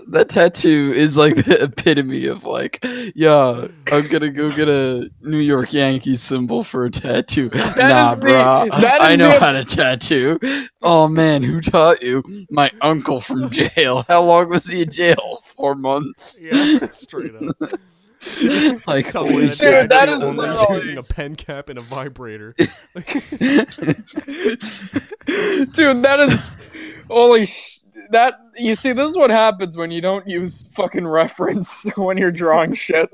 That tattoo is like the epitome of like, yeah, I'm gonna go get a New York Yankees symbol for a tattoo. Nah, is the- brah, that I is know the- how to tattoo. Oh man, who taught you? My uncle from jail. How long was he in jail? 4 months. Yeah, straight up. Like, Tell me holy that shit. Dude, that tattoo is only hilarious. using a pen cap and a vibrator. Dude, that is holy that you see this is what happens when you don't use fucking reference when you're drawing shit.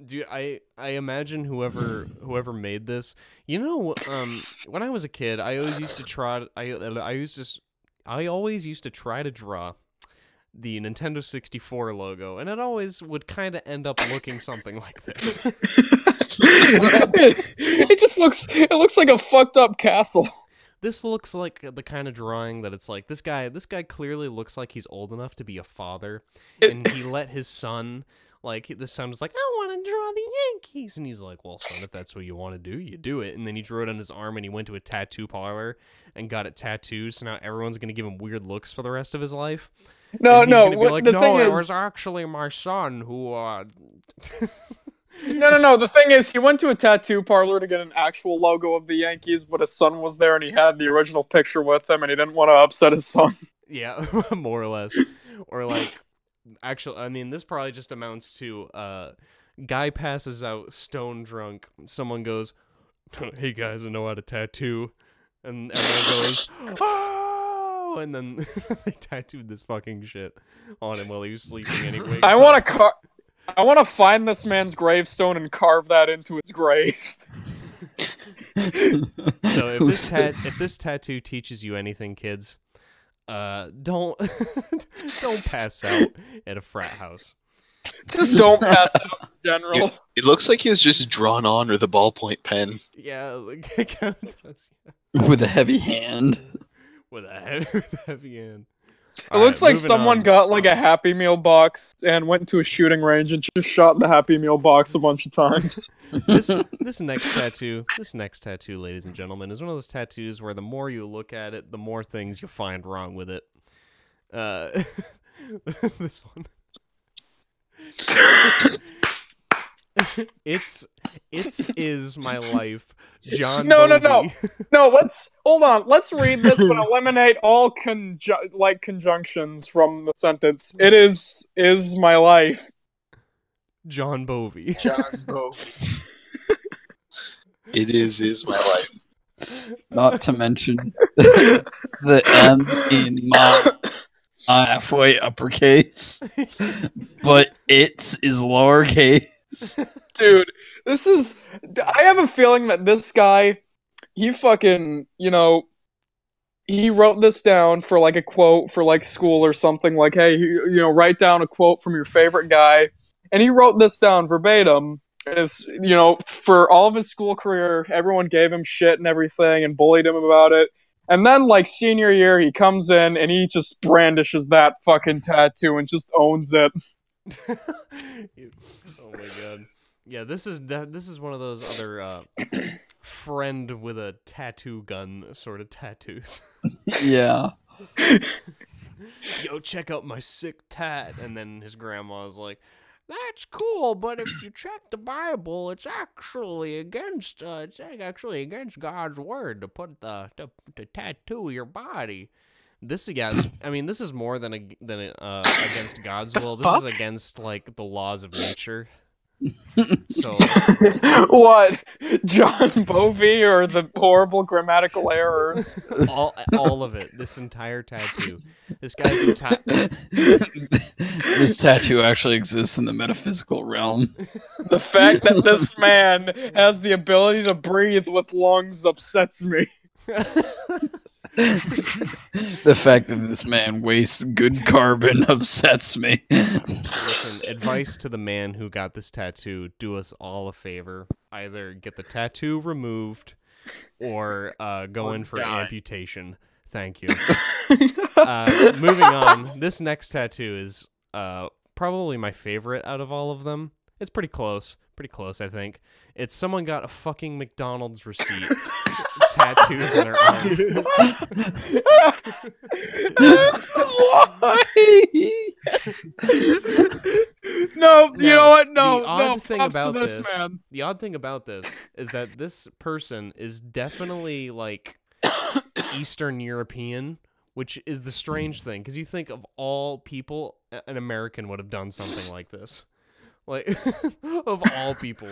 Dude, I imagine whoever made this. You know, when I was a kid, I always used to try. I always used to try to draw the Nintendo 64 logo, and it always would kind of end up looking something like this. It looks like a fucked up castle. This looks like the kind of drawing that it's like this guy clearly looks like he's old enough to be a father, and he let his son. Like, the son was like, I want to draw the Yankees. And he's like, well, son, if that's what you want to do, you do it. And then he drew it on his arm, and he went to a tattoo parlor and got it tattooed. So now everyone's going to give him weird looks for the rest of his life. No, And he's no. gonna be like, The no, thing it is, was actually my son who, no. The thing is, he went to a tattoo parlor to get an actual logo of the Yankees, but his son was there, and he had the original picture with him, and he didn't want to upset his son. Yeah, more or less. Or, like, actually, I mean, this probably just amounts to, guy passes out stone drunk. Someone goes, hey guys, I know how to tattoo. And everyone goes, oh! And then they tattooed this fucking shit on him while he was sleeping anyway. I want to find this man's gravestone and carve that into his grave. So if this tattoo teaches you anything, kids, don't pass out at a frat house. Just don't pass it up in general. It looks like he was just drawn on with a ballpoint pen. Yeah, like, it kind of does. Yeah. With a heavy hand. With a heavy hand. It looks like someone got like a Happy Meal box and went to a shooting range and just shot the Happy Meal box a bunch of times. This next tattoo, ladies and gentlemen, is one of those tattoos where the more you look at it, the more things you find wrong with it. This one. It's is my life, John. No. Bovey. No, let's hold on. Let's read this and eliminate all conjunctions from the sentence. It is my life. John Bovey. John Bow. It is my life. Not to mention the M in my halfway uppercase, but it is lowercase. Dude, this is. I have a feeling that this guy, he fucking, he wrote this down for like a quote for like school or something. Like, hey, write down a quote from your favorite guy, and he wrote this down verbatim. Is for all of his school career, everyone gave him shit and everything and bullied him about it. And then, like, senior year, he comes in and he just brandishes that fucking tattoo and just owns it. Oh my god. Yeah, this is one of those other friend with a tattoo gun sort of tattoos. Yeah. Yo, check out my sick tat. And then his grandma's like, that's cool, but if you check the Bible, it's actually against God's word to put to tattoo your body. This is more than against God's will. This is against like the laws of nature. So What? John Bovey or the horrible grammatical errors? all of it, this entire tattoo. This guy's This tattoo actually exists in the metaphysical realm. The fact that this man has the ability to breathe with lungs upsets me. The fact that this man wastes good carbon upsets me. Listen, advice to the man who got this tattoo: do us all a favor. Either get the tattoo removed, or go in for amputation. Thank you. Moving on. This next tattoo is probably my favorite out of all of them. It's pretty close. Pretty close, I think. It's someone got a fucking McDonald's receipt tattooed on their arm. Why? No, you know what? No, the odd no. Thing Props about to this, this, man. the odd thing about this is that this person is definitely like Eastern European, which is the strange thing, because you think of all people, an American would have done something like this. Like, of all people.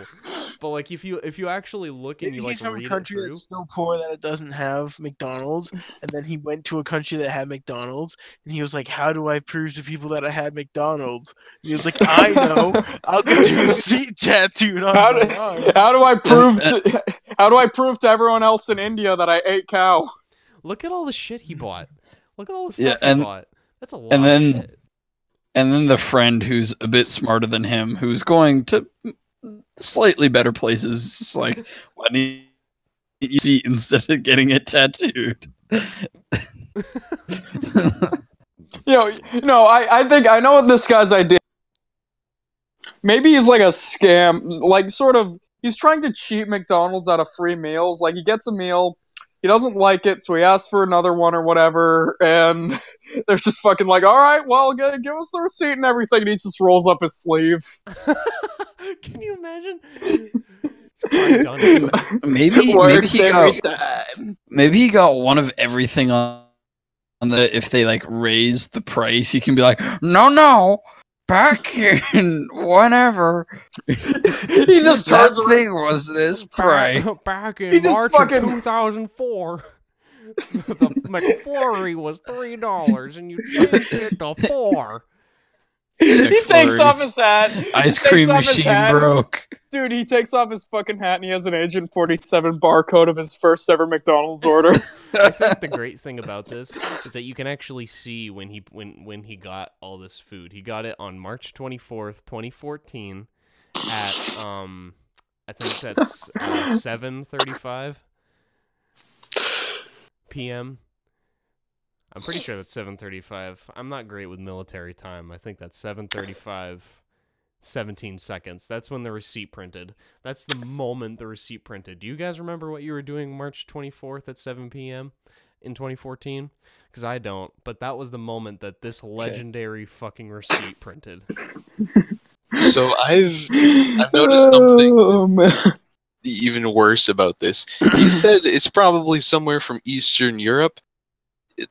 But like, if you actually look and you like he's from read a country it through, that's so poor that it doesn't have McDonald's, and then he went to a country that had McDonald's, and he was like, "How do I prove to people that I had McDonald's?" And he was like, "I know, I'll get your receipt tattooed on my arm." How do I prove to everyone else in India that I ate cow? look at all the shit he bought. Look at all the stuff he bought. That's a lot and then, of shit. And then the friend who's a bit smarter than him, who's going to slightly better places, is like, why do you see instead of getting it tattooed? I think I know what this guy's idea. Maybe he's like a scam, like sort of. He's trying to cheat McDonald's out of free meals. Like he gets a meal, he doesn't like it, so he asks for another one or whatever, and they're just fucking like, all right, well, give us the receipt and everything, and he just rolls up his sleeve. Can you imagine? Maybe he got one of everything on the. If they like raise the price, he can be like, no, back in whenever. He just turns that thing was this price. Back in March of 2004, the McFlurry was $3, and you changed it to $4. He takes off his hat. Ice cream machine broke. Dude, he takes off his fucking hat and he has an Agent 47 barcode of his first ever McDonald's order. I think the great thing about this is that you can actually see when he got all this food. He got it on March 24th, 2014 at I think that's 7:35 p.m. I'm pretty sure that's 7:35. I'm not great with military time. I think that's 7:35, 17 seconds. That's when the receipt printed. That's the moment the receipt printed. Do you guys remember what you were doing March 24th at 7 p.m. in 2014? Because I don't. But that was the moment that this legendary fucking receipt printed. So I've noticed something even worse about this. You said it's probably somewhere from Eastern Europe.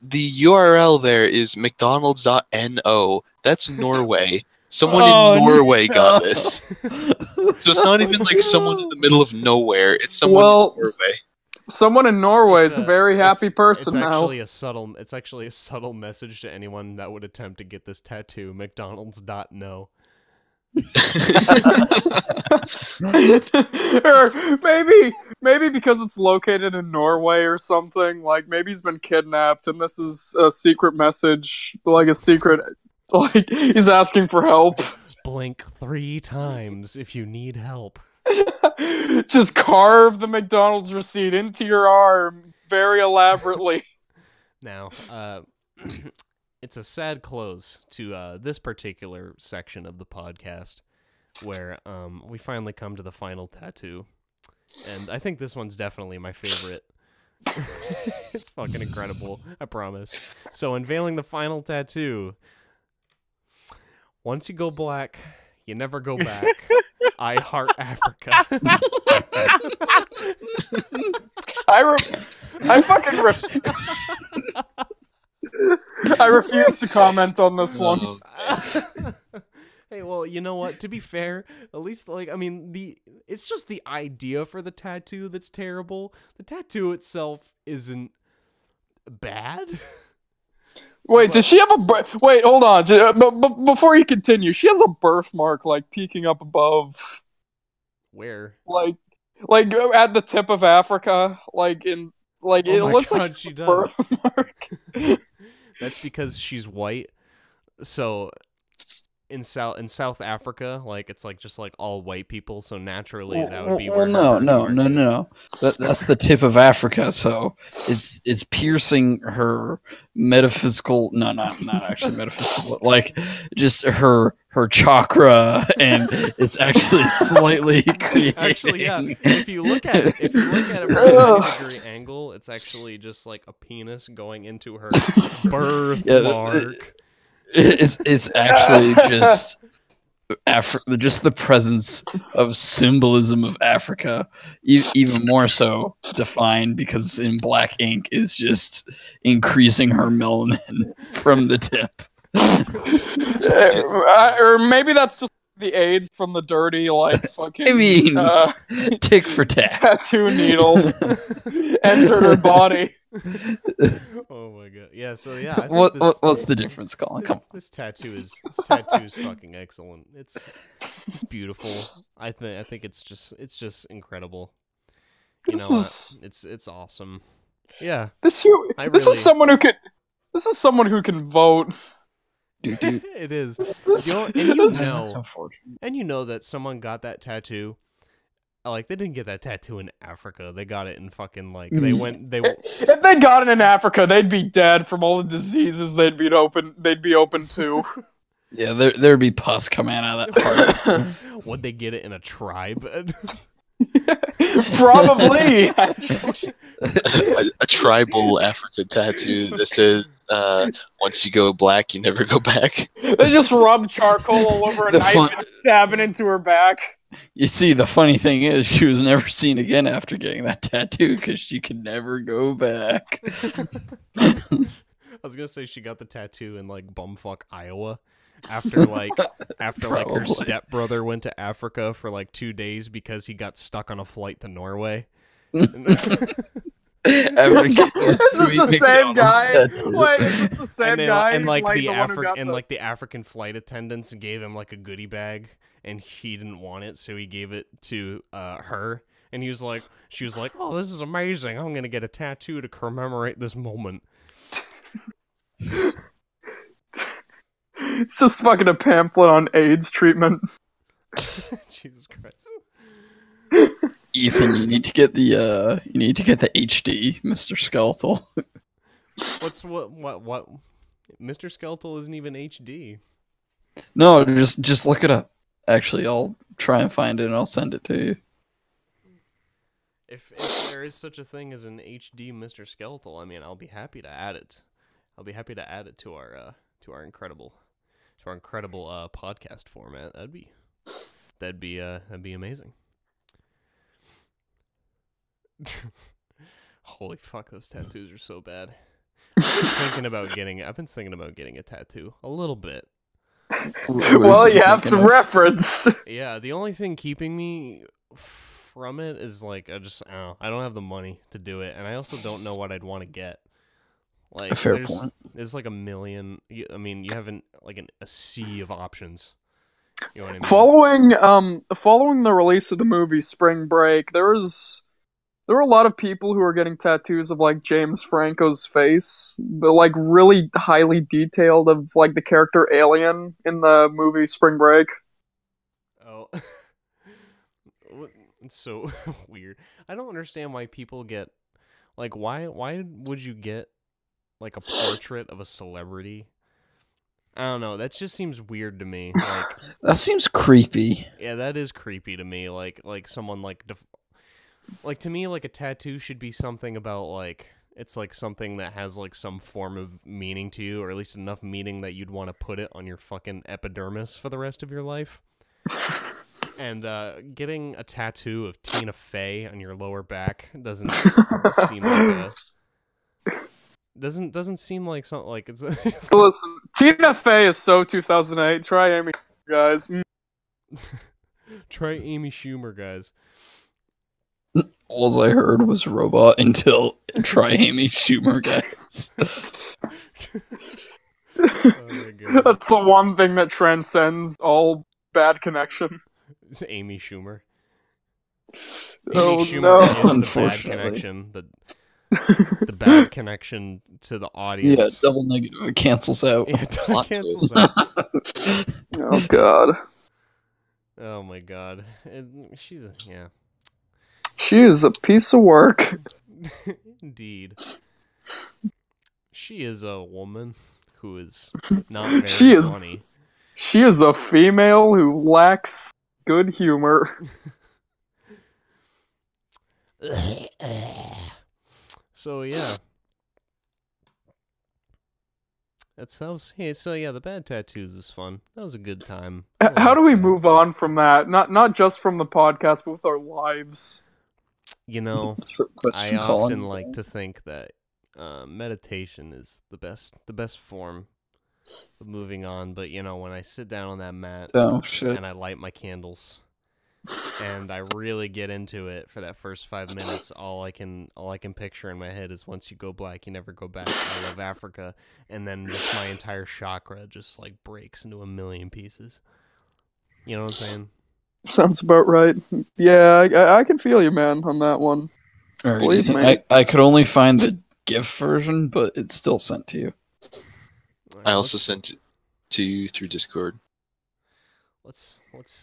The URL there is mcdonalds.no. That's Norway. Someone in Norway got this. So it's not even like someone in the middle of nowhere. It's someone in Norway. Someone in Norway is a very happy person now. It's actually a subtle message to anyone that would attempt to get this tattoo. McDonalds.no. Or maybe because it's located in Norway or something, like maybe he's been kidnapped and this is a secret message, like he's asking for help. Blink 3 times if you need help. Just carve the McDonald's receipt into your arm very elaborately. Now, it's a sad close to this particular section of the podcast, where we finally come to the final tattoo, and I think this one's definitely my favorite. It's fucking incredible, I promise. So, unveiling the final tattoo. Once you go black, you never go back. I heart Africa. I refuse to comment on this one. Hey, well, you know what? To be fair, at least like I mean it's just the idea for the tattoo that's terrible. The tattoo itself isn't bad. Wait, does she have a wait? Hold on. Before you continue, she has a birthmark like peeking up above, Where? like at the tip of Africa, like in like Oh it my looks God, like she a does. birthmark. That's because she's white. So in South Africa, like it's like just like all white people, so naturally that would be where well, her no. birthmark is. That's the tip of Africa, so it's piercing her metaphysical. No, not actually metaphysical, but like just her chakra, and it's actually slightly creating. Actually, yeah. If you look at it from a 90-degree angle, it's actually just like a penis going into her birthmark. It's actually just just the presence of symbolism of Africa, even more so defined because in black ink is just increasing her melanin from the tip. Or maybe that's just the AIDS from the dirty, like fucking. I mean, tick for tat. Tattoo needle entered her body. Oh my God! Yeah. So yeah. I think What's the difference, Colin? Come on. This tattoo is fucking excellent. It's beautiful. I think it's just incredible. You know, it's awesome. Yeah. This is someone who can vote. Dude. It is. And you know that someone got that tattoo. Like they didn't get that tattoo in Africa. They got it in fucking like If they got it in Africa, they'd be dead from all the diseases they'd be open to. Yeah, there'd be pus coming out of that part. Would they get it in a tribe? Probably. A tribal Africa tattoo that says, once you go black, you never go back. They just rub charcoal all over a knife and stab it into her back. You see, the funny thing is, she was never seen again after getting that tattoo because she could never go back. I was gonna say she got the tattoo in like bumfuck Iowa after her stepbrother went to Africa for like 2 days because he got stuck on a flight to Norway. Is this the same guy? Wait, is this the same guy? And the African flight attendants gave him like a goodie bag, and he didn't want it, so he gave it to her. And she was like, "Oh, this is amazing! I'm gonna get a tattoo to commemorate this moment." It's just fucking a pamphlet on AIDS treatment. Jesus Christ. Ethan, you need to get the HD, Mr. Skeletal. What? Mr. Skeletal isn't even HD. No, just look it up. Actually, I'll try and find it and I'll send it to you. If there is such a thing as an HD Mr. Skeletal, I mean, I'll be happy to add it. I'll be happy to add it to our incredible podcast format. That'd be amazing. Holy fuck, those tattoos are so bad. I've been thinking about getting a tattoo a little bit. Well, you have some reference. Yeah, the only thing keeping me from it is like I don't have the money to do it, and I also don't know what I'd want to get. Like, a fair point. There's like a million. I mean, you have a sea of options. You know what I mean? Following the release of the movie Spring Break, there were a lot of people who were getting tattoos of like James Franco's face, but like really highly detailed of like the character Alien in the movie Spring Break. Oh, it's so weird. I don't understand why people get like why would you get like a portrait of a celebrity? I don't know. That just seems weird to me. Like that seems creepy. Yeah, that is creepy to me. Like someone like to me, like a tattoo should be something about like it's like something that has like some form of meaning to you, or at least enough meaning that you'd want to put it on your fucking epidermis for the rest of your life. And getting a tattoo of Tina Fey on your lower back doesn't seem like doesn't seem like something like it's. Listen, Tina Fey is so 2008. Try aiming, guys. Try Amy Schumer, guys. All I heard was robot until try Amy Schumer, guys. Oh my god. That's the one thing that transcends all bad connection. It's Amy Schumer. Oh, Amy Schumer no. is the bad Unfortunately. connection. The bad connection to the Yeah, audience. double negative. It cancels out. Yeah, it Plot cancels twist. out. Oh god. Oh my god. She's a, yeah. She is a piece of work. Indeed. She is a woman who is not very She is- funny. She is a female who lacks good humor. So yeah. So yeah, the bad tattoos is fun. That was a good time. I How do liked we that. move on from that? Not just from the podcast, but with our lives. You know, Trick I question, often Colin. like to think that meditation is the best form of moving on. But you know, when I sit down on that mat Oh shit. and I light my candles and I really get into it for that first 5 minutes, all I can picture in my head is once you go black, you never go back. I love Africa, and then just my entire chakra just like breaks into a million pieces. You know what I'm saying? Sounds about right. Yeah, I can feel you, man, on that one. Alright, Believe me. I could only find the GIF version, but it's still sent to you. I also Let's- sent it to you through Discord. Let's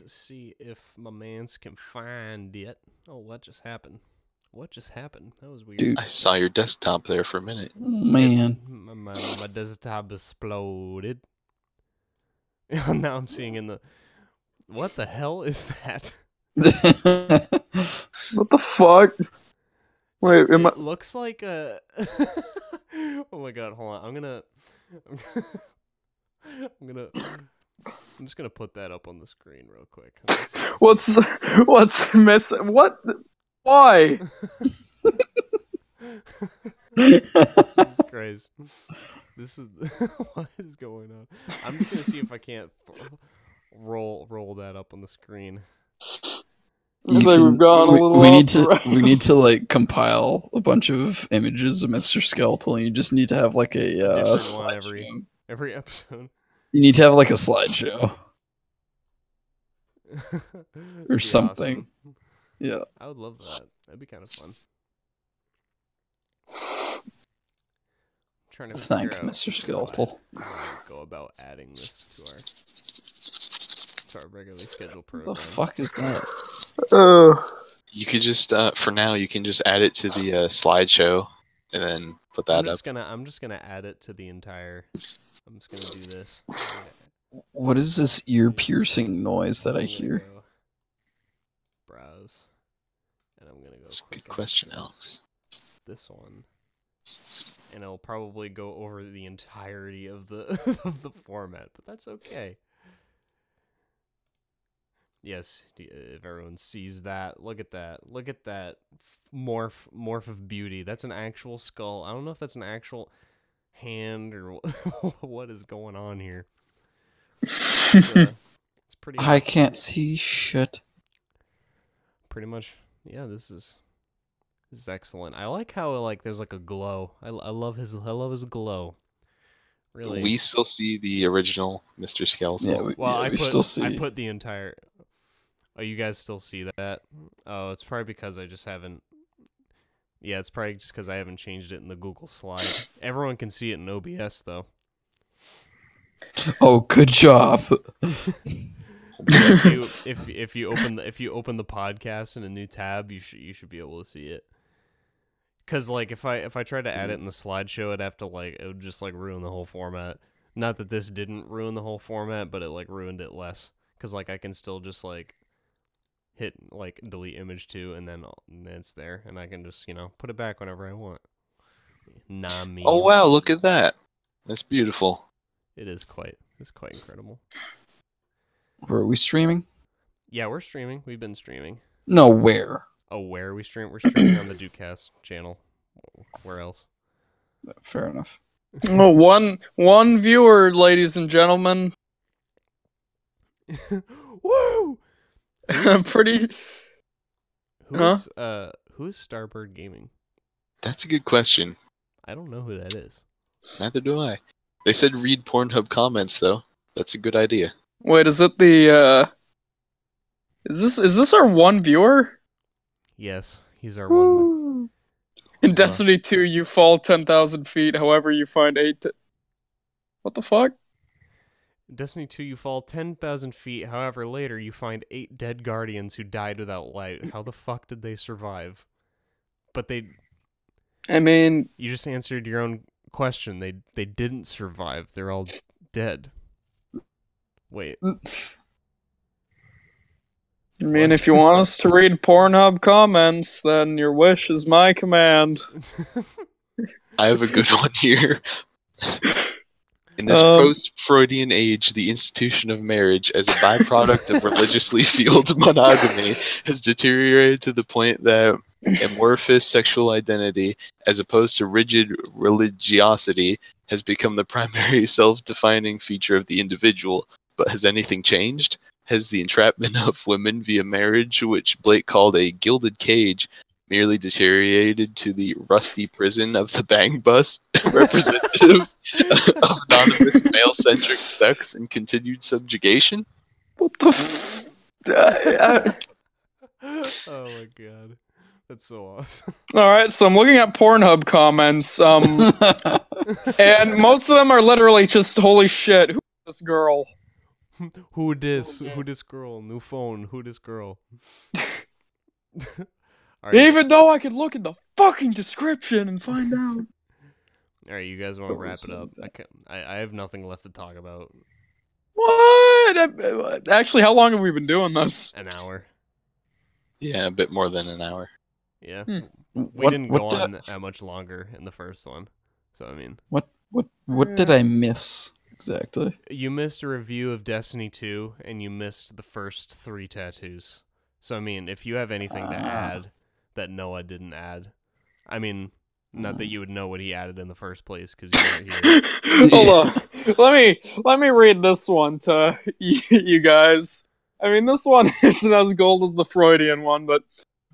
see if my mans can find it. Oh, what just happened? What just happened? That was weird. Dude. I saw your desktop there for a minute. Oh, man. My desktop exploded. Now I'm seeing in the. What the hell is that? What the fuck? Wait, am I... It looks like a. Oh my god! Hold on. I'm just gonna put that up on the screen real quick. What's missing? What? Why? Jesus Christ. This is what is going on. I'm just gonna see if I can't roll that up on the screen. I think we've gone a little we off need to the we need to like compile a bunch of images of Mr. Skeletal, and you just need to have like a Different one slideshow. every episode. You need to have like a slideshow That'd or be something. awesome. Yeah. I would love that. That'd be kind of fun. I'm trying to Thank figure out Mr. how Skeletal. I go about adding this to our regularly scheduled What program. the fuck is that? You could just, for now, you can just add it to the slideshow and then put that up. I'm just gonna add it to the entire. I'm just gonna do this. What is this ear-piercing noise that I I'm gonna hear? go browse, and I'm gonna go. That's a click good on question, Alex. This one, and it'll probably go over the entirety of the of the format, but that's okay. Yes, if everyone sees that, look at that. Look at that morph of beauty. That's an actual skull. I don't know if that's an actual hand or what is going on here. It's pretty. I can't see shit. Pretty much. Yeah, this is excellent. I like how like there's like a glow. I love his glow. Really. We still see the original Mr. Skeletal. Yeah, Well, we still see. I put the entire. Oh, you guys still see that? Oh, it's probably because I just haven't. Yeah, it's probably just because I haven't changed it in the Google slide. Everyone can see it in OBS though. Oh, good job. If you open the podcast in a new tab, you should be able to see it. Cause like if I tried to add it in the slideshow, it would just like ruin the whole format. Not that this didn't ruin the whole format, but it like ruined it less. Cause like I can still just like hit like delete image 2 and then it's there, and I can just put it back whenever I want. Nah, me. Oh wow, look at that. That's beautiful. It's quite incredible. Were we streaming? Yeah, we're streaming. We've been streaming. No, where? Oh, where are we streaming? We're streaming on the d00tcast channel. Where else? Fair enough. Oh, one viewer, ladies and gentlemen. Woo! I'm pretty. Who's Starbird Gaming? That's a good question. I don't know who that is. Neither do I. They said read Pornhub comments though. That's a good idea. Wait, is it the? Is this our one viewer? Yes, he's our one. In Destiny 2, you fall 10,000 feet. However, you find What the fuck? Destiny 2, you fall 10,000 feet. However, later you find 8 dead guardians who died without light. How the fuck did they survive? But I mean, you just answered your own question. They didn't survive. They're all dead. Wait. I mean, if you want us to read Pornhub comments, then your wish is my command. I have a good one here. In this post-Freudian age, the institution of marriage as a byproduct of religiously fueled monogamy has deteriorated to the point that amorphous sexual identity, as opposed to rigid religiosity, has become the primary self-defining feature of the individual. But has anything changed? Has the entrapment of women via marriage, which Blake called a gilded cage, merely deteriorated to the rusty prison of the bang bus, representative of anonymous male-centric sex and continued subjugation? What the Oh my god. That's so awesome. Alright, so I'm looking at Pornhub comments, and most of them are literally just, holy shit, who is this girl? Who this girl? New phone. Who this girl? Even though I could look in the fucking description and find out. Alright, you guys want to wrap it up? I have nothing left to talk about. What? Actually, how long have we been doing this? An hour. Yeah, a bit more than an hour. Yeah. We didn't go on that much longer in the first one. So, I mean... What did I miss, exactly? You missed a review of Destiny 2, and you missed the first 3 tattoos. So, I mean, if you have anything to add that Noah didn't add, I mean, not that you would know what he added in the first place, because you weren't here. Hold on. Let me read this one to you guys. I mean, this one isn't as gold as the Freudian one, but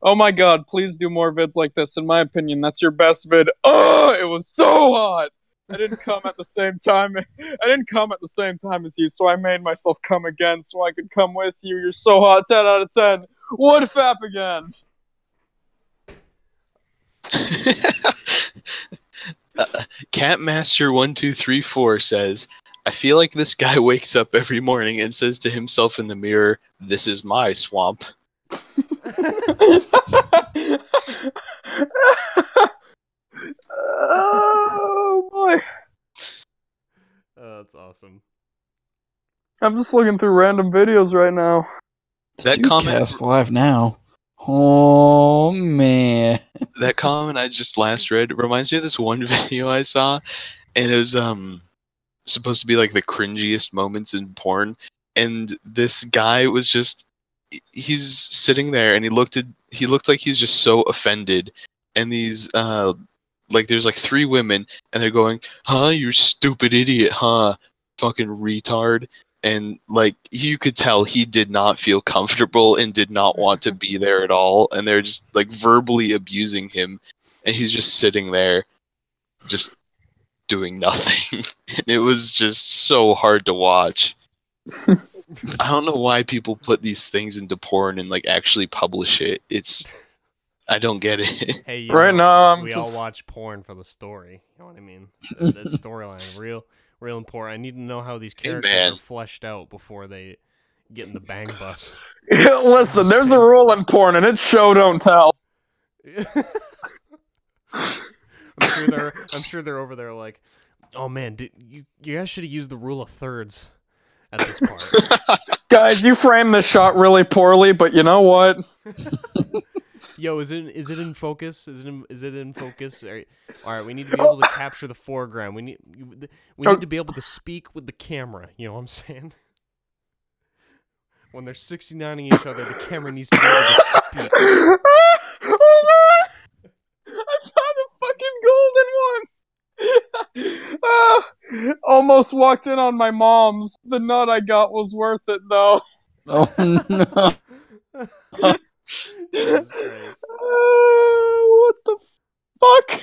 oh my god, please do more vids like this. In my opinion, that's your best vid. Oh, it was so hot. I didn't come at the same time. I didn't come at the same time as you, so I made myself come again so I could come with you. You're so hot. 10 out of 10. Would fap again. Catmaster1234 says, I feel like this guy wakes up every morning and says to himself in the mirror, "This is my swamp." Oh boy. Oh, that's awesome. I'm just looking through random videos right now. That comment Cast live now. Oh man. That comment I just last read reminds me of this one video I saw, and it was supposed to be like the cringiest moments in porn, and this guy was just he's sitting there and he looked like he was just so offended, and these like there's like 3 women and they're going, "Huh, you stupid idiot, huh, fucking retard." And like you could tell he did not feel comfortable and did not want to be there at all, and they're just like verbally abusing him, and he's just sitting there just doing nothing. And it was just so hard to watch. I don't know why people put these things into porn and like actually publish it. I don't get it. Hey, right now we all watch porn for the story. You know what I mean? That storyline, real important. I need to know how these characters are fleshed out before they get in the bang bus. Yeah, listen, there's a rule in porn, and it's show don't tell. I'm sure they're over there like, oh man, you guys should have used the rule of thirds at this part. Guys, you framed this shot really poorly, but you know what? Yo, is it in focus? Is it in focus? All right, we need to be able to capture the foreground. We need to be able to speak with the camera. You know what I'm saying? When they're 69ing each other, the camera needs to be able to speak. I found a fucking golden one. Almost walked in on my mom's. The nut I got was worth it, though. Oh no. Jesus Christ. What the fuck?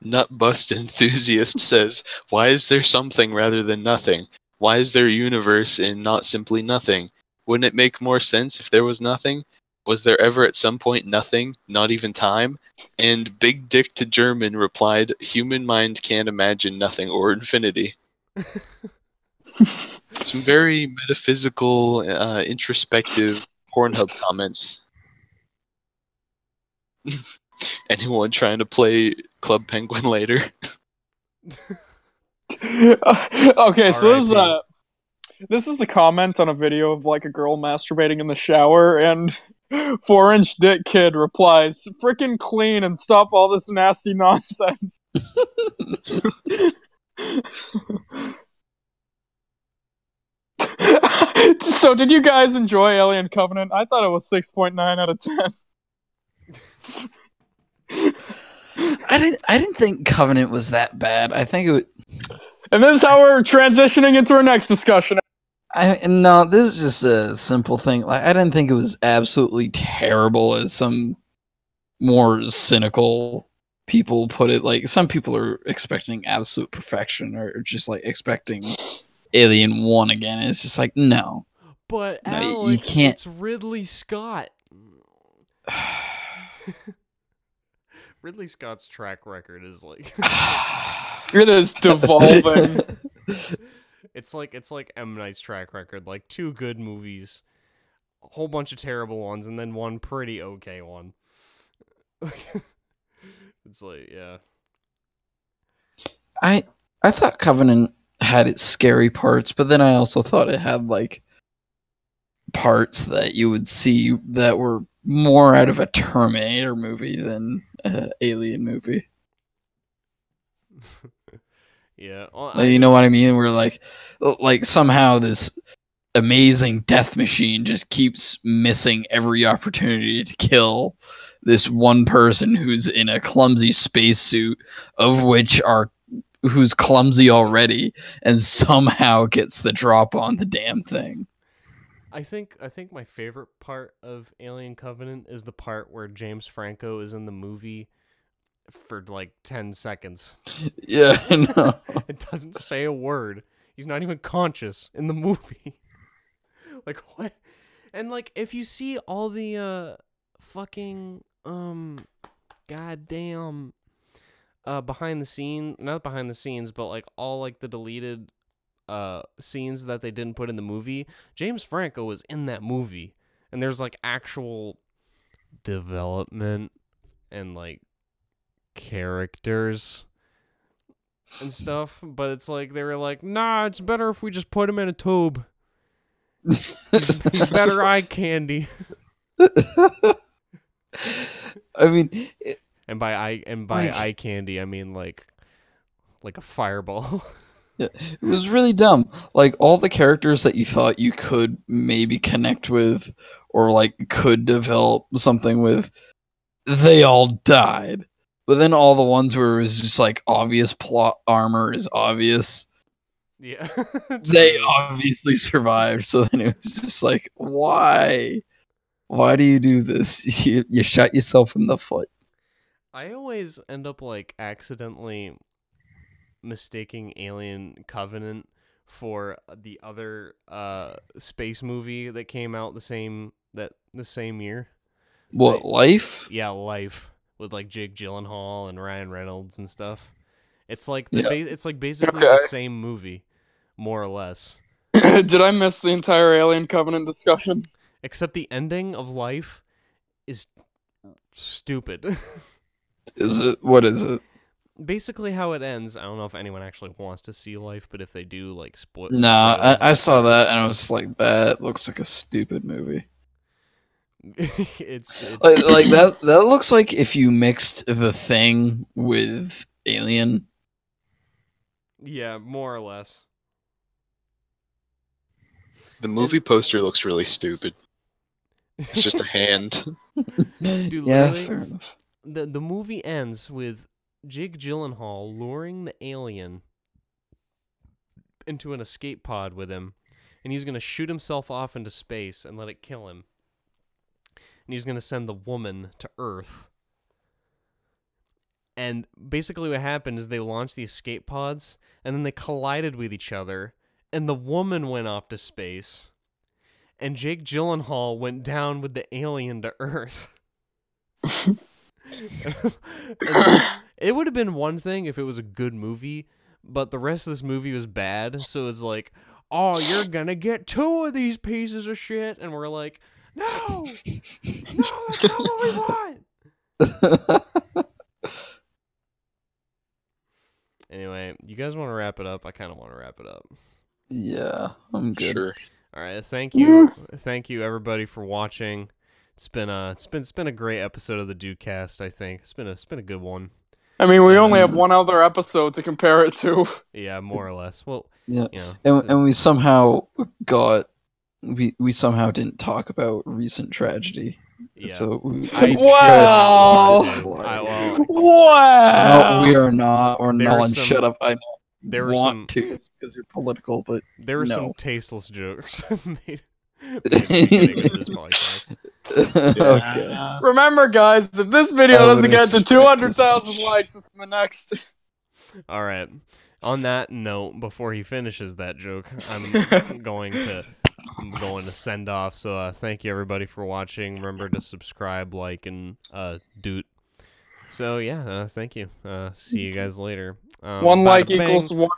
Nutbust enthusiast says, "Why is there something rather than nothing? Why is there a universe and not simply nothing? Wouldn't it make more sense if there was nothing? Was there ever at some point nothing, not even time?" And Big Dick to German replied, "Human mind can't imagine nothing or infinity." Some very metaphysical, introspective Pornhub comments. Anyone trying to play Club Penguin later? Okay, so R.I.P. this is a comment on a video of like a girl masturbating in the shower, and 4-inch dick kid replies, "Frickin' clean and stop all this nasty nonsense." So, did you guys enjoy Alien Covenant? I thought it was 6.9 out of 10. I didn't think Covenant was that bad. I think it was, And this is how we're transitioning into our next discussion. no, this is just a simple thing. Like I didn't think it was absolutely terrible as some more cynical people put it. Like some people are expecting absolute perfection or just like expecting Alien 1 again. It's just like no. But No, you Alex, can't- it's Ridley Scott. Ridley Scott's track record is like It is devolving. it's like M. Night's track record, like 2 good movies, a whole bunch of terrible ones, and then one pretty okay one. It's like, yeah. I thought Covenant had its scary parts, but then I also thought it had like parts that you would see that were more out of a Terminator movie than an Alien movie. Yeah. Well, Like, you know what I mean? Where like somehow this amazing death machine just keeps missing every opportunity to kill this one person who's in a clumsy spacesuit, who's clumsy already, and somehow gets the drop on the damn thing. I think my favorite part of Alien Covenant is the part where James Franco is in the movie for like 10 seconds. Yeah, I know. It doesn't say a word. He's not even conscious in the movie. Like what? And like if you see all the fucking goddamn behind the scene, not behind the scenes, but like all like the deleted scenes that they didn't put in the movie, James Franco was in that movie, and there's like actual development and like characters and stuff, but it's like they were like, nah, it's better if we just put him in a tube. He's better eye candy. I mean, And by eye candy, I mean like a fireball. it was really dumb. Like all the characters that you thought you could maybe connect with or like could develop something with, they all died. But then all the ones where it was just like obvious plot armor is obvious, Yeah. they obviously survived. So then it was just like, why? Why do you do this? You shot yourself in the foot. I always end up like accidentally mistaking Alien Covenant for the other space movie that came out the same year. What, Life? Yeah, Life, with like Jake Gyllenhaal and Ryan Reynolds and stuff. It's like Yeah. it's like basically Okay. the same movie, more or less. Did I miss the entire Alien Covenant discussion? Except the ending of Life is stupid. Is it? What is it? Basically how it ends, I don't know if anyone actually wants to see Life, but if they do, like, spoil. Nah, I saw that and I was like, that looks like a stupid movie. it's Like that looks like if you mixed The Thing with Alien. yeah, more or less. The movie poster looks really stupid. It's just a hand. Dude, Yeah, literally, fair enough. the movie ends with Jake Gyllenhaal luring the alien into an escape pod with him, and he's gonna shoot himself off into space and let it kill him. And he's gonna send the woman to Earth. And basically what happened is they launched the escape pods, and then they collided with each other, and the woman went off to space, and Jake Gyllenhaal went down with the alien to Earth. It would have been one thing if it was a good movie, but the rest of this movie was bad, so it's like, oh, you're gonna get 2 of these pieces of shit, and we're like, no, that's not what we want. Anyway, you guys want to wrap it up? I kind of want to wrap it up. Yeah, I'm good. Sure. All right, thank you everybody for watching. It's been a great episode of the d00tcast. I think it's been a good one. I mean, we only have one other episode to compare it to. Yeah, more or less. Well, Yeah, you know, and we somehow we somehow didn't talk about recent tragedy. yeah. So Wow! Wow! No, we are not. Or There Nolan, are some- shut up. I there were want to because you're political, but there were some no. tasteless jokes made at the beginning of this podcast. Okay. Remember, guys, if this video I would doesn't get to expect 200,000 likes within the next... All right. On that note, before he finishes that joke, I'm going to send off. So thank you everybody for watching. Remember to subscribe, like, and doot. So yeah, thank you. See you guys later. One like bada bang. equals one